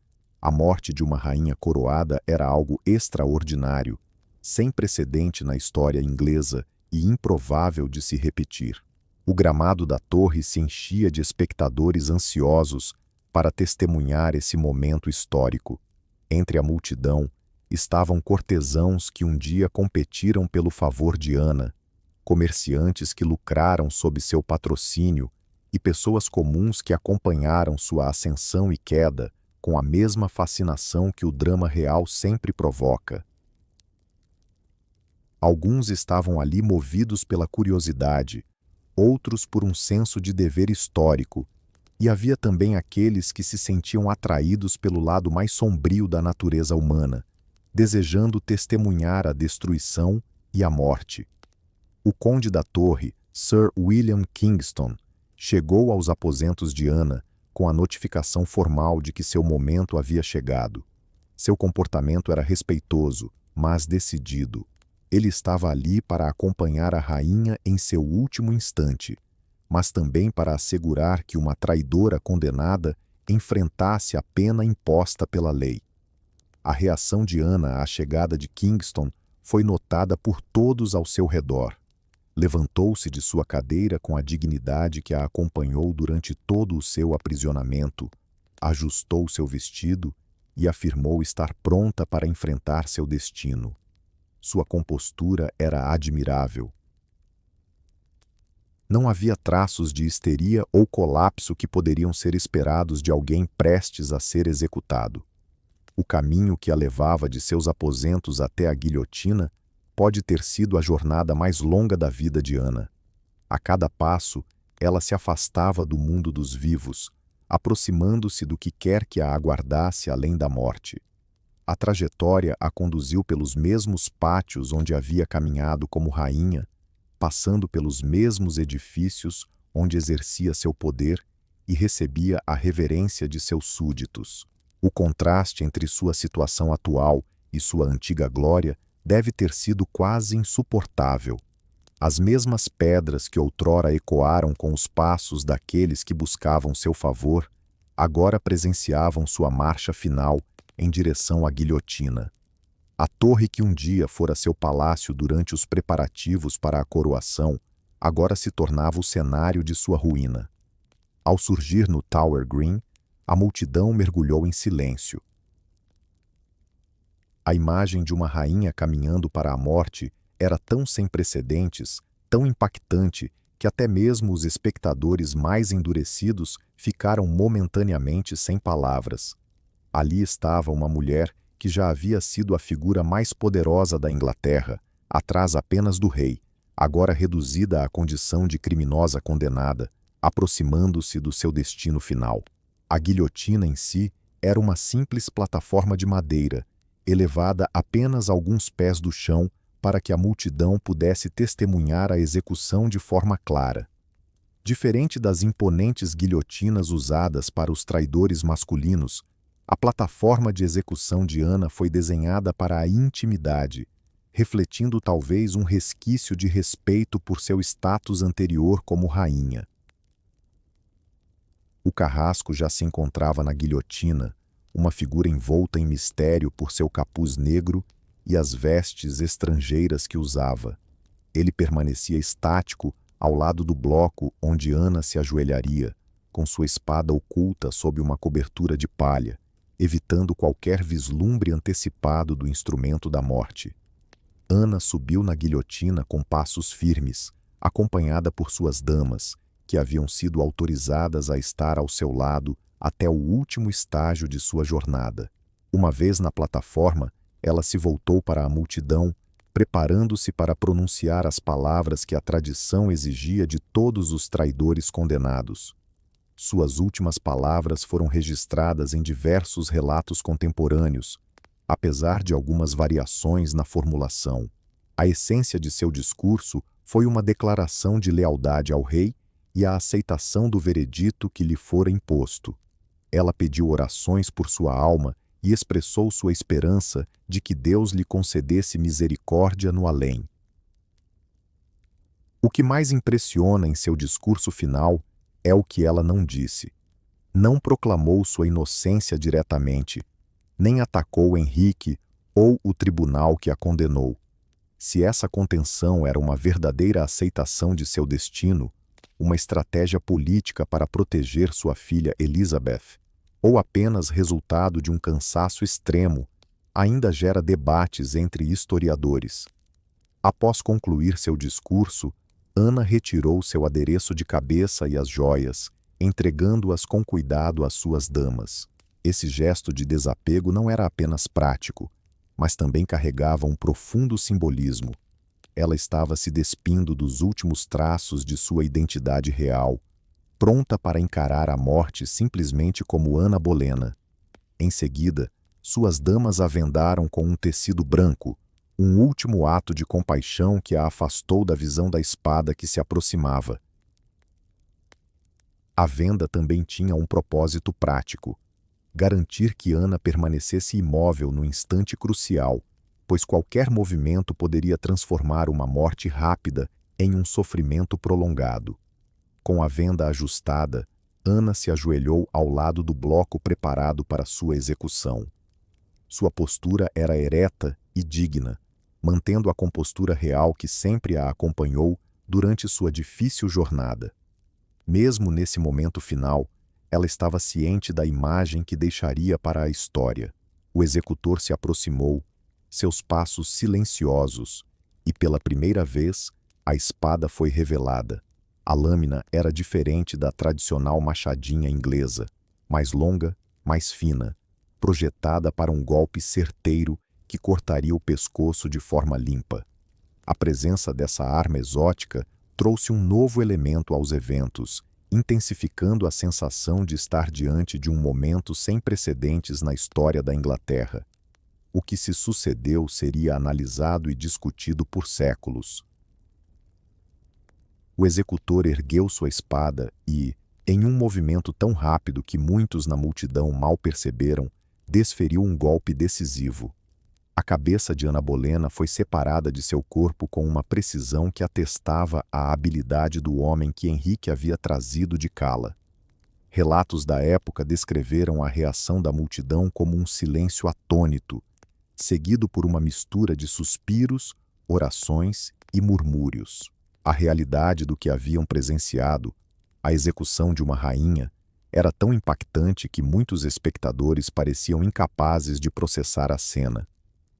a morte de uma rainha coroada era algo extraordinário, sem precedente na história inglesa e improvável de se repetir. O gramado da torre se enchia de espectadores ansiosos para testemunhar esse momento histórico. Entre a multidão estavam cortesãos que um dia competiram pelo favor de Ana, comerciantes que lucraram sob seu patrocínio e pessoas comuns que acompanharam sua ascensão e queda com a mesma fascinação que o drama real sempre provoca. Alguns estavam ali movidos pela curiosidade, outros por um senso de dever histórico, e havia também aqueles que se sentiam atraídos pelo lado mais sombrio da natureza humana, desejando testemunhar a destruição e a morte. O conde da torre, Sir William Kingston, chegou aos aposentos de Ana com a notificação formal de que seu momento havia chegado. Seu comportamento era respeitoso, mas decidido. Ele estava ali para acompanhar a rainha em seu último instante, mas também para assegurar que uma traidora condenada enfrentasse a pena imposta pela lei. A reação de Ana à chegada de Kingston foi notada por todos ao seu redor. Levantou-se de sua cadeira com a dignidade que a acompanhou durante todo o seu aprisionamento, ajustou seu vestido e afirmou estar pronta para enfrentar seu destino. Sua compostura era admirável. Não havia traços de histeria ou colapso que poderiam ser esperados de alguém prestes a ser executado. O caminho que a levava de seus aposentos até a guilhotina pode ter sido a jornada mais longa da vida de Ana. A cada passo, ela se afastava do mundo dos vivos, aproximando-se do que quer que a aguardasse além da morte. A trajetória a conduziu pelos mesmos pátios onde havia caminhado como rainha, passando pelos mesmos edifícios onde exercia seu poder e recebia a reverência de seus súditos. O contraste entre sua situação atual e sua antiga glória deve ter sido quase insuportável. As mesmas pedras que outrora ecoaram com os passos daqueles que buscavam seu favor, agora presenciavam sua marcha final em direção à guilhotina. A torre que um dia fora seu palácio durante os preparativos para a coroação, agora se tornava o cenário de sua ruína. Ao surgir no Tower Green, a multidão mergulhou em silêncio. A imagem de uma rainha caminhando para a morte era tão sem precedentes, tão impactante, que até mesmo os espectadores mais endurecidos ficaram momentaneamente sem palavras. Ali estava uma mulher que já havia sido a figura mais poderosa da Inglaterra, atrás apenas do rei, agora reduzida à condição de criminosa condenada, aproximando-se do seu destino final. A guilhotina em si era uma simples plataforma de madeira, elevada apenas alguns pés do chão para que a multidão pudesse testemunhar a execução de forma clara. Diferente das imponentes guilhotinas usadas para os traidores masculinos, a plataforma de execução de Ana foi desenhada para a intimidade, refletindo talvez um resquício de respeito por seu status anterior como rainha. O carrasco já se encontrava na guilhotina, uma figura envolta em mistério por seu capuz negro e as vestes estrangeiras que usava. Ele permanecia estático ao lado do bloco onde Ana se ajoelharia, com sua espada oculta sob uma cobertura de palha, evitando qualquer vislumbre antecipado do instrumento da morte. Ana subiu na guilhotina com passos firmes, acompanhada por suas damas, que haviam sido autorizadas a estar ao seu lado até o último estágio de sua jornada. Uma vez na plataforma, ela se voltou para a multidão, preparando-se para pronunciar as palavras que a tradição exigia de todos os traidores condenados. Suas últimas palavras foram registradas em diversos relatos contemporâneos, apesar de algumas variações na formulação. A essência de seu discurso foi uma declaração de lealdade ao rei e a aceitação do veredito que lhe fora imposto. Ela pediu orações por sua alma e expressou sua esperança de que Deus lhe concedesse misericórdia no além. O que mais impressiona em seu discurso final é o que ela não disse. Não proclamou sua inocência diretamente, nem atacou Henrique ou o tribunal que a condenou. Se essa contenção era uma verdadeira aceitação de seu destino, uma estratégia política para proteger sua filha Elizabeth, ou apenas resultado de um cansaço extremo, ainda gera debates entre historiadores. Após concluir seu discurso, Ana retirou seu adereço de cabeça e as joias, entregando-as com cuidado às suas damas. Esse gesto de desapego não era apenas prático, mas também carregava um profundo simbolismo. Ela estava se despindo dos últimos traços de sua identidade real, pronta para encarar a morte simplesmente como Ana Bolena. Em seguida, suas damas a vendaram com um tecido branco, um último ato de compaixão que a afastou da visão da espada que se aproximava. A venda também tinha um propósito prático: garantir que Ana permanecesse imóvel no instante crucial, pois qualquer movimento poderia transformar uma morte rápida em um sofrimento prolongado. Com a venda ajustada, Ana se ajoelhou ao lado do bloco preparado para sua execução. Sua postura era ereta e digna, mantendo a compostura real que sempre a acompanhou durante sua difícil jornada. Mesmo nesse momento final, ela estava ciente da imagem que deixaria para a história. O executor se aproximou, seus passos silenciosos, e pela primeira vez, a espada foi revelada. A lâmina era diferente da tradicional machadinha inglesa, mais longa, mais fina, projetada para um golpe certeiro que cortaria o pescoço de forma limpa. A presença dessa arma exótica trouxe um novo elemento aos eventos, intensificando a sensação de estar diante de um momento sem precedentes na história da Inglaterra. O que se sucedeu seria analisado e discutido por séculos. O executor ergueu sua espada e, em um movimento tão rápido que muitos na multidão mal perceberam, desferiu um golpe decisivo. A cabeça de Ana Bolena foi separada de seu corpo com uma precisão que atestava a habilidade do homem que Henrique havia trazido de Cala. Relatos da época descreveram a reação da multidão como um silêncio atônito, seguido por uma mistura de suspiros, orações e murmúrios. A realidade do que haviam presenciado, a execução de uma rainha, era tão impactante que muitos espectadores pareciam incapazes de processar a cena.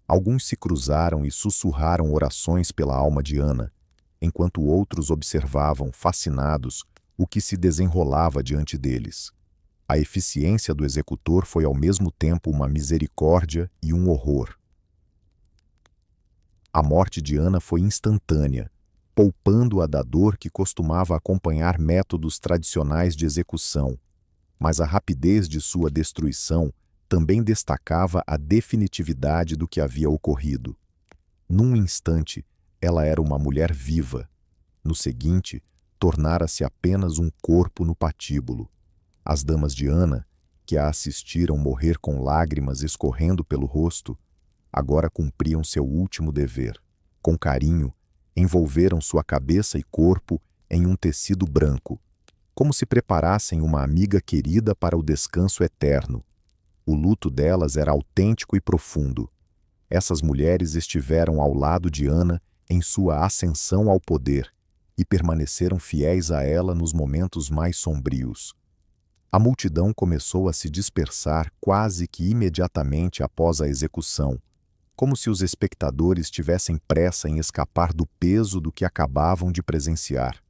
Alguns se cruzaram e sussurraram orações pela alma de Ana, enquanto outros observavam, fascinados, o que se desenrolava diante deles. A eficiência do executor foi ao mesmo tempo uma misericórdia e um horror. A morte de Ana foi instantânea, poupando-a da dor que costumava acompanhar métodos tradicionais de execução, mas a rapidez de sua destruição também destacava a definitividade do que havia ocorrido. Num instante, ela era uma mulher viva. No seguinte, tornara-se apenas um corpo no patíbulo. As damas de Ana, que a assistiram morrer com lágrimas escorrendo pelo rosto, agora cumpriam seu último dever. Com carinho, envolveram sua cabeça e corpo em um tecido branco, como se preparassem uma amiga querida para o descanso eterno. O luto delas era autêntico e profundo. Essas mulheres estiveram ao lado de Ana em sua ascensão ao poder e permaneceram fiéis a ela nos momentos mais sombrios. A multidão começou a se dispersar quase que imediatamente após a execução, como se os espectadores tivessem pressa em escapar do peso do que acabavam de presenciar.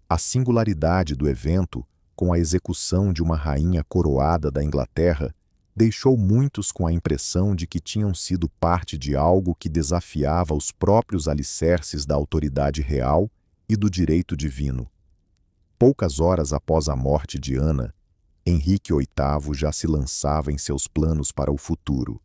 A singularidade do evento, com a execução de uma rainha coroada da Inglaterra, deixou muitos com a impressão de que tinham sido parte de algo que desafiava os próprios alicerces da autoridade real e do direito divino. Poucas horas após a morte de Ana, Henrique VIII já se lançava em seus planos para o futuro.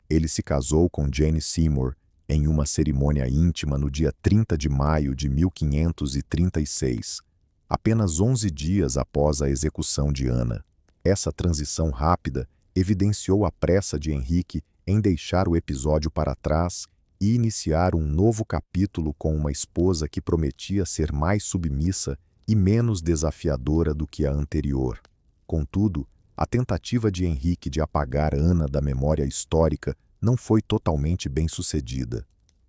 Ele se casou com Jane Seymour em uma cerimônia íntima no dia 30 de maio de 1536, apenas 11 dias após a execução de Ana. Essa transição rápida evidenciou a pressa de Henrique em deixar o episódio para trás e iniciar um novo capítulo com uma esposa que prometia ser mais submissa e menos desafiadora do que a anterior. Contudo, a tentativa de Henrique de apagar Ana da memória histórica não foi totalmente bem-sucedida.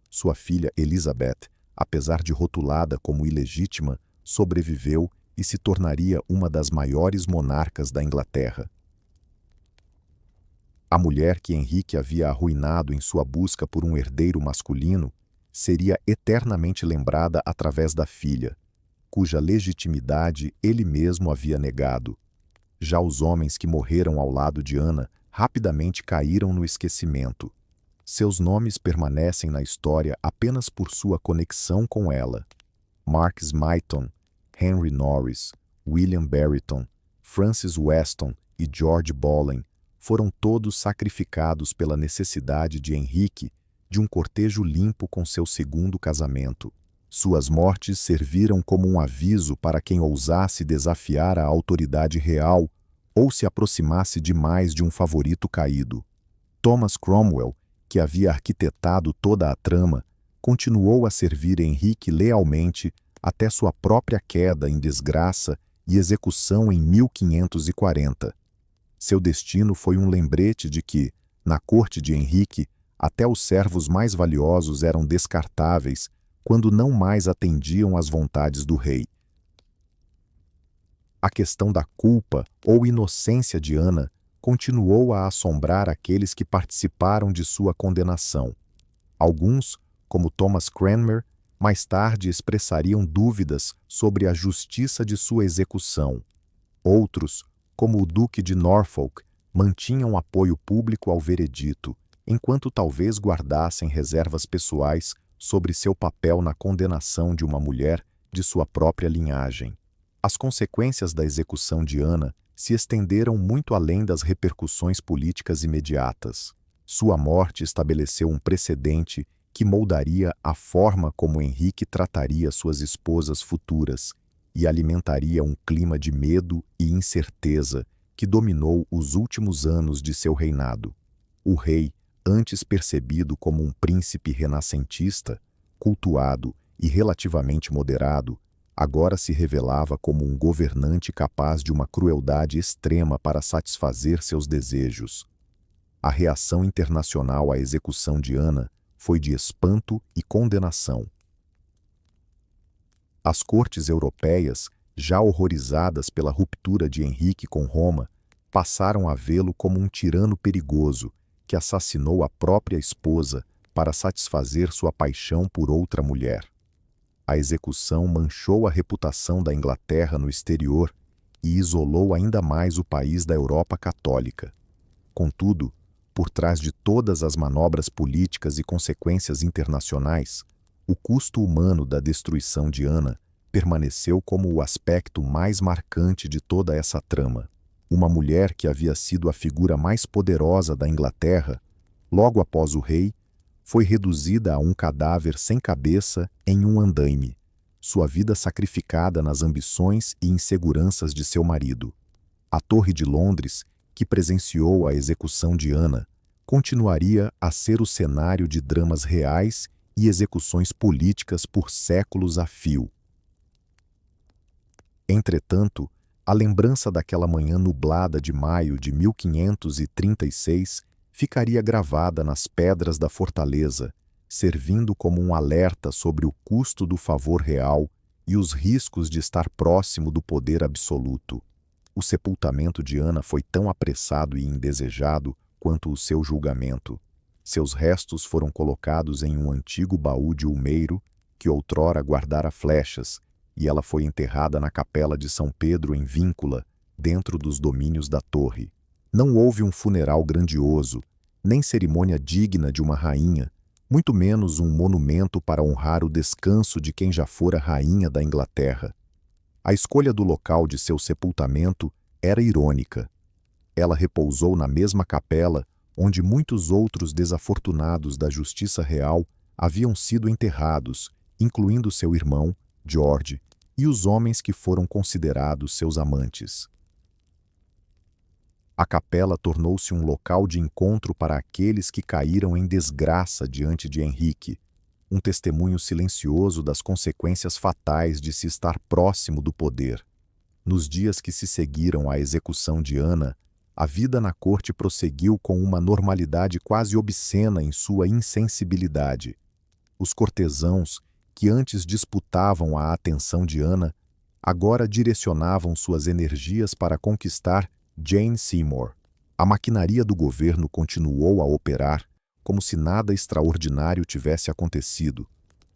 Sua filha Elizabeth, apesar de rotulada como ilegítima, sobreviveu e se tornaria uma das maiores monarcas da Inglaterra. A mulher que Henrique havia arruinado em sua busca por um herdeiro masculino seria eternamente lembrada através da filha, cuja legitimidade ele mesmo havia negado. Já os homens que morreram ao lado de Ana rapidamente caíram no esquecimento. Seus nomes permanecem na história apenas por sua conexão com ela. Mark Smeaton, Henry Norris, William Brereton, Francis Weston e George Boleyn foram todos sacrificados pela necessidade de Henrique de um cortejo limpo com seu segundo casamento. Suas mortes serviram como um aviso para quem ousasse desafiar a autoridade real ou se aproximasse demais de um favorito caído. Thomas Cromwell, que havia arquitetado toda a trama, continuou a servir Henrique lealmente até sua própria queda em desgraça e execução em 1540. Seu destino foi um lembrete de que, na corte de Henrique, até os servos mais valiosos eram descartáveis quando não mais atendiam às vontades do rei. A questão da culpa ou inocência de Ana continuou a assombrar aqueles que participaram de sua condenação. Alguns, como Thomas Cranmer, mais tarde expressariam dúvidas sobre a justiça de sua execução. Outros, como o Duque de Norfolk, mantinham apoio público ao veredito, enquanto talvez guardassem reservas pessoais sobre seu papel na condenação de uma mulher de sua própria linhagem. As consequências da execução de Ana se estenderam muito além das repercussões políticas imediatas. Sua morte estabeleceu um precedente que moldaria a forma como Henrique trataria suas esposas futuras e alimentaria um clima de medo e incerteza que dominou os últimos anos de seu reinado. O rei, antes percebido como um príncipe renascentista, cultuado e relativamente moderado, agora se revelava como um governante capaz de uma crueldade extrema para satisfazer seus desejos. A reação internacional à execução de Ana foi de espanto e condenação. As cortes europeias, já horrorizadas pela ruptura de Henrique com Roma, passaram a vê-lo como um tirano perigoso que assassinou a própria esposa para satisfazer sua paixão por outra mulher. A execução manchou a reputação da Inglaterra no exterior e isolou ainda mais o país da Europa católica. Contudo, por trás de todas as manobras políticas e consequências internacionais, o custo humano da destruição de Ana permaneceu como o aspecto mais marcante de toda essa trama. Uma mulher que havia sido a figura mais poderosa da Inglaterra, logo após o rei, foi reduzida a um cadáver sem cabeça em um andaime, sua vida sacrificada nas ambições e inseguranças de seu marido. A Torre de Londres, que presenciou a execução de Ana, continuaria a ser o cenário de dramas reais e execuções políticas por séculos a fio. Entretanto, a lembrança daquela manhã nublada de maio de 1536 ficaria gravada nas pedras da fortaleza, servindo como um alerta sobre o custo do favor real e os riscos de estar próximo do poder absoluto. O sepultamento de Ana foi tão apressado e indesejado quanto o seu julgamento. Seus restos foram colocados em um antigo baú de ulmeiro que outrora guardara flechas, e ela foi enterrada na capela de São Pedro em Víncula, dentro dos domínios da torre. Não houve um funeral grandioso, nem cerimônia digna de uma rainha, muito menos um monumento para honrar o descanso de quem já fora rainha da Inglaterra. A escolha do local de seu sepultamento era irônica. Ela repousou na mesma capela onde muitos outros desafortunados da justiça real haviam sido enterrados, incluindo seu irmão, George, e os homens que foram considerados seus amantes. A capela tornou-se um local de encontro para aqueles que caíram em desgraça diante de Henrique, um testemunho silencioso das consequências fatais de se estar próximo do poder. Nos dias que se seguiram à execução de Ana, a vida na corte prosseguiu com uma normalidade quase obscena em sua insensibilidade. Os cortesãos, que antes disputavam a atenção de Ana, agora direcionavam suas energias para conquistar Jane Seymour. A maquinaria do governo continuou a operar, como se nada extraordinário tivesse acontecido,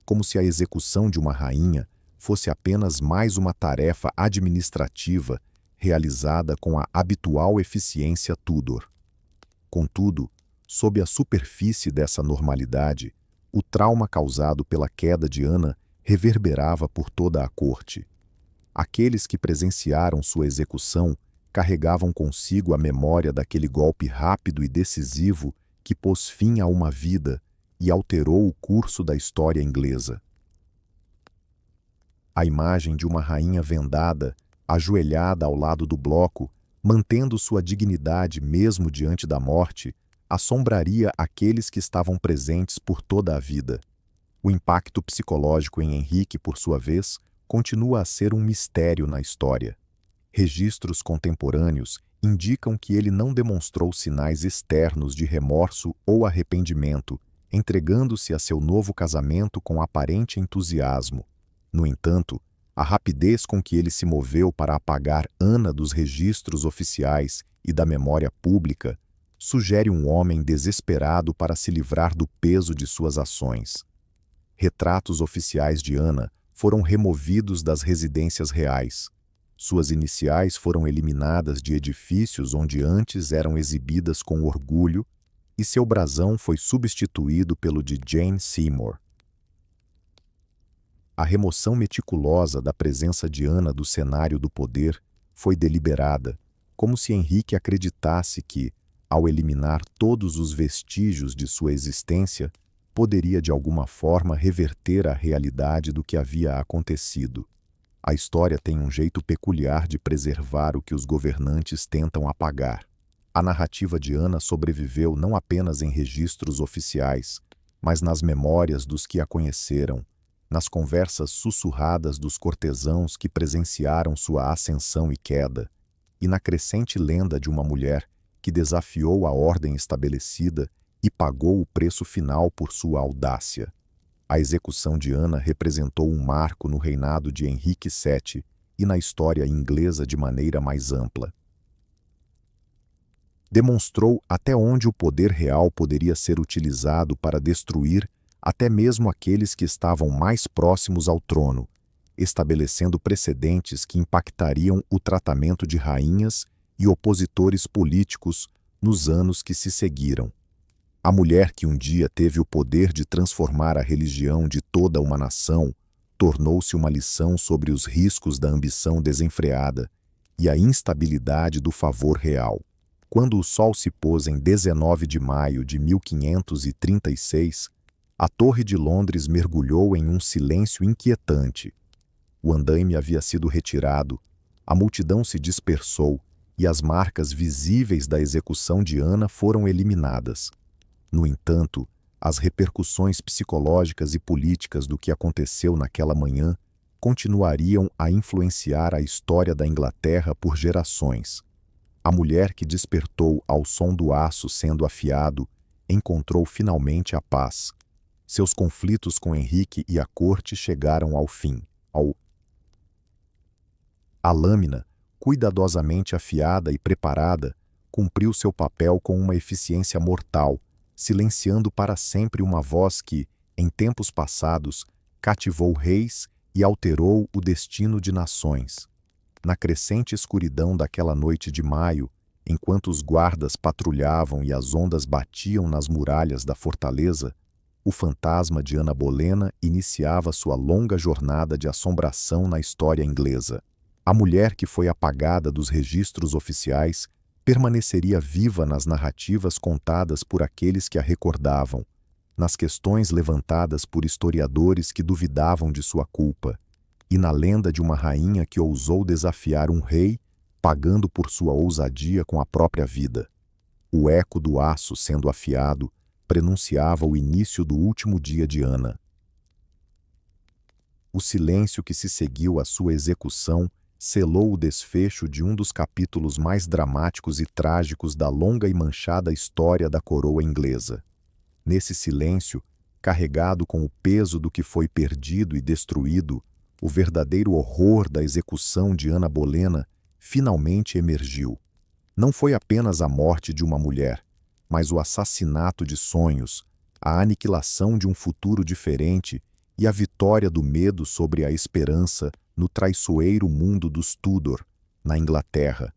como se a execução de uma rainha fosse apenas mais uma tarefa administrativa realizada com a habitual eficiência Tudor. Contudo, sob a superfície dessa normalidade, o trauma causado pela queda de Ana reverberava por toda a corte. Aqueles que presenciaram sua execução carregavam consigo a memória daquele golpe rápido e decisivo que pôs fim a uma vida e alterou o curso da história inglesa. A imagem de uma rainha vendada, ajoelhada ao lado do bloco, mantendo sua dignidade mesmo diante da morte, assombraria aqueles que estavam presentes por toda a vida. O impacto psicológico em Henrique, por sua vez, continua a ser um mistério na história. Registros contemporâneos indicam que ele não demonstrou sinais externos de remorso ou arrependimento, entregando-se a seu novo casamento com aparente entusiasmo. No entanto, a rapidez com que ele se moveu para apagar Ana dos registros oficiais e da memória pública sugere um homem desesperado para se livrar do peso de suas ações. Retratos oficiais de Ana foram removidos das residências reais. Suas iniciais foram eliminadas de edifícios onde antes eram exibidas com orgulho, e seu brasão foi substituído pelo de Jane Seymour. A remoção meticulosa da presença de Ana do cenário do poder foi deliberada, como se Henrique acreditasse que, ao eliminar todos os vestígios de sua existência, poderia de alguma forma reverter a realidade do que havia acontecido. A história tem um jeito peculiar de preservar o que os governantes tentam apagar. A narrativa de Ana sobreviveu não apenas em registros oficiais, mas nas memórias dos que a conheceram, nas conversas sussurradas dos cortesãos que presenciaram sua ascensão e queda, e na crescente lenda de uma mulher que desafiou a ordem estabelecida e pagou o preço final por sua audácia. A execução de Ana representou um marco no reinado de Henrique VII e na história inglesa de maneira mais ampla. Demonstrou até onde o poder real poderia ser utilizado para destruir até mesmo aqueles que estavam mais próximos ao trono, estabelecendo precedentes que impactariam o tratamento de rainhas e opositores políticos nos anos que se seguiram. A mulher que um dia teve o poder de transformar a religião de toda uma nação tornou-se uma lição sobre os riscos da ambição desenfreada e a instabilidade do favor real. Quando o sol se pôs em 19 de maio de 1536, a Torre de Londres mergulhou em um silêncio inquietante. O andaime havia sido retirado, a multidão se dispersou e as marcas visíveis da execução de Ana foram eliminadas. No entanto, as repercussões psicológicas e políticas do que aconteceu naquela manhã continuariam a influenciar a história da Inglaterra por gerações. A mulher que despertou ao som do aço sendo afiado encontrou finalmente a paz. Seus conflitos com Henrique e a corte chegaram ao fim. A lâmina, cuidadosamente afiada e preparada, cumpriu seu papel com uma eficiência mortal, silenciando para sempre uma voz que, em tempos passados, cativou reis e alterou o destino de nações. Na crescente escuridão daquela noite de maio, enquanto os guardas patrulhavam e as ondas batiam nas muralhas da fortaleza, o fantasma de Ana Bolena iniciava sua longa jornada de assombração na história inglesa. A mulher que foi apagada dos registros oficiais permaneceria viva nas narrativas contadas por aqueles que a recordavam, nas questões levantadas por historiadores que duvidavam de sua culpa, e na lenda de uma rainha que ousou desafiar um rei, pagando por sua ousadia com a própria vida. O eco do aço sendo afiado prenunciava o início do último dia de Ana. O silêncio que se seguiu à sua execução selou o desfecho de um dos capítulos mais dramáticos e trágicos da longa e manchada história da coroa inglesa. Nesse silêncio, carregado com o peso do que foi perdido e destruído, o verdadeiro horror da execução de Ana Bolena finalmente emergiu. Não foi apenas a morte de uma mulher, mas o assassinato de sonhos, a aniquilação de um futuro diferente e a vitória do medo sobre a esperança no traiçoeiro mundo dos Tudor, na Inglaterra,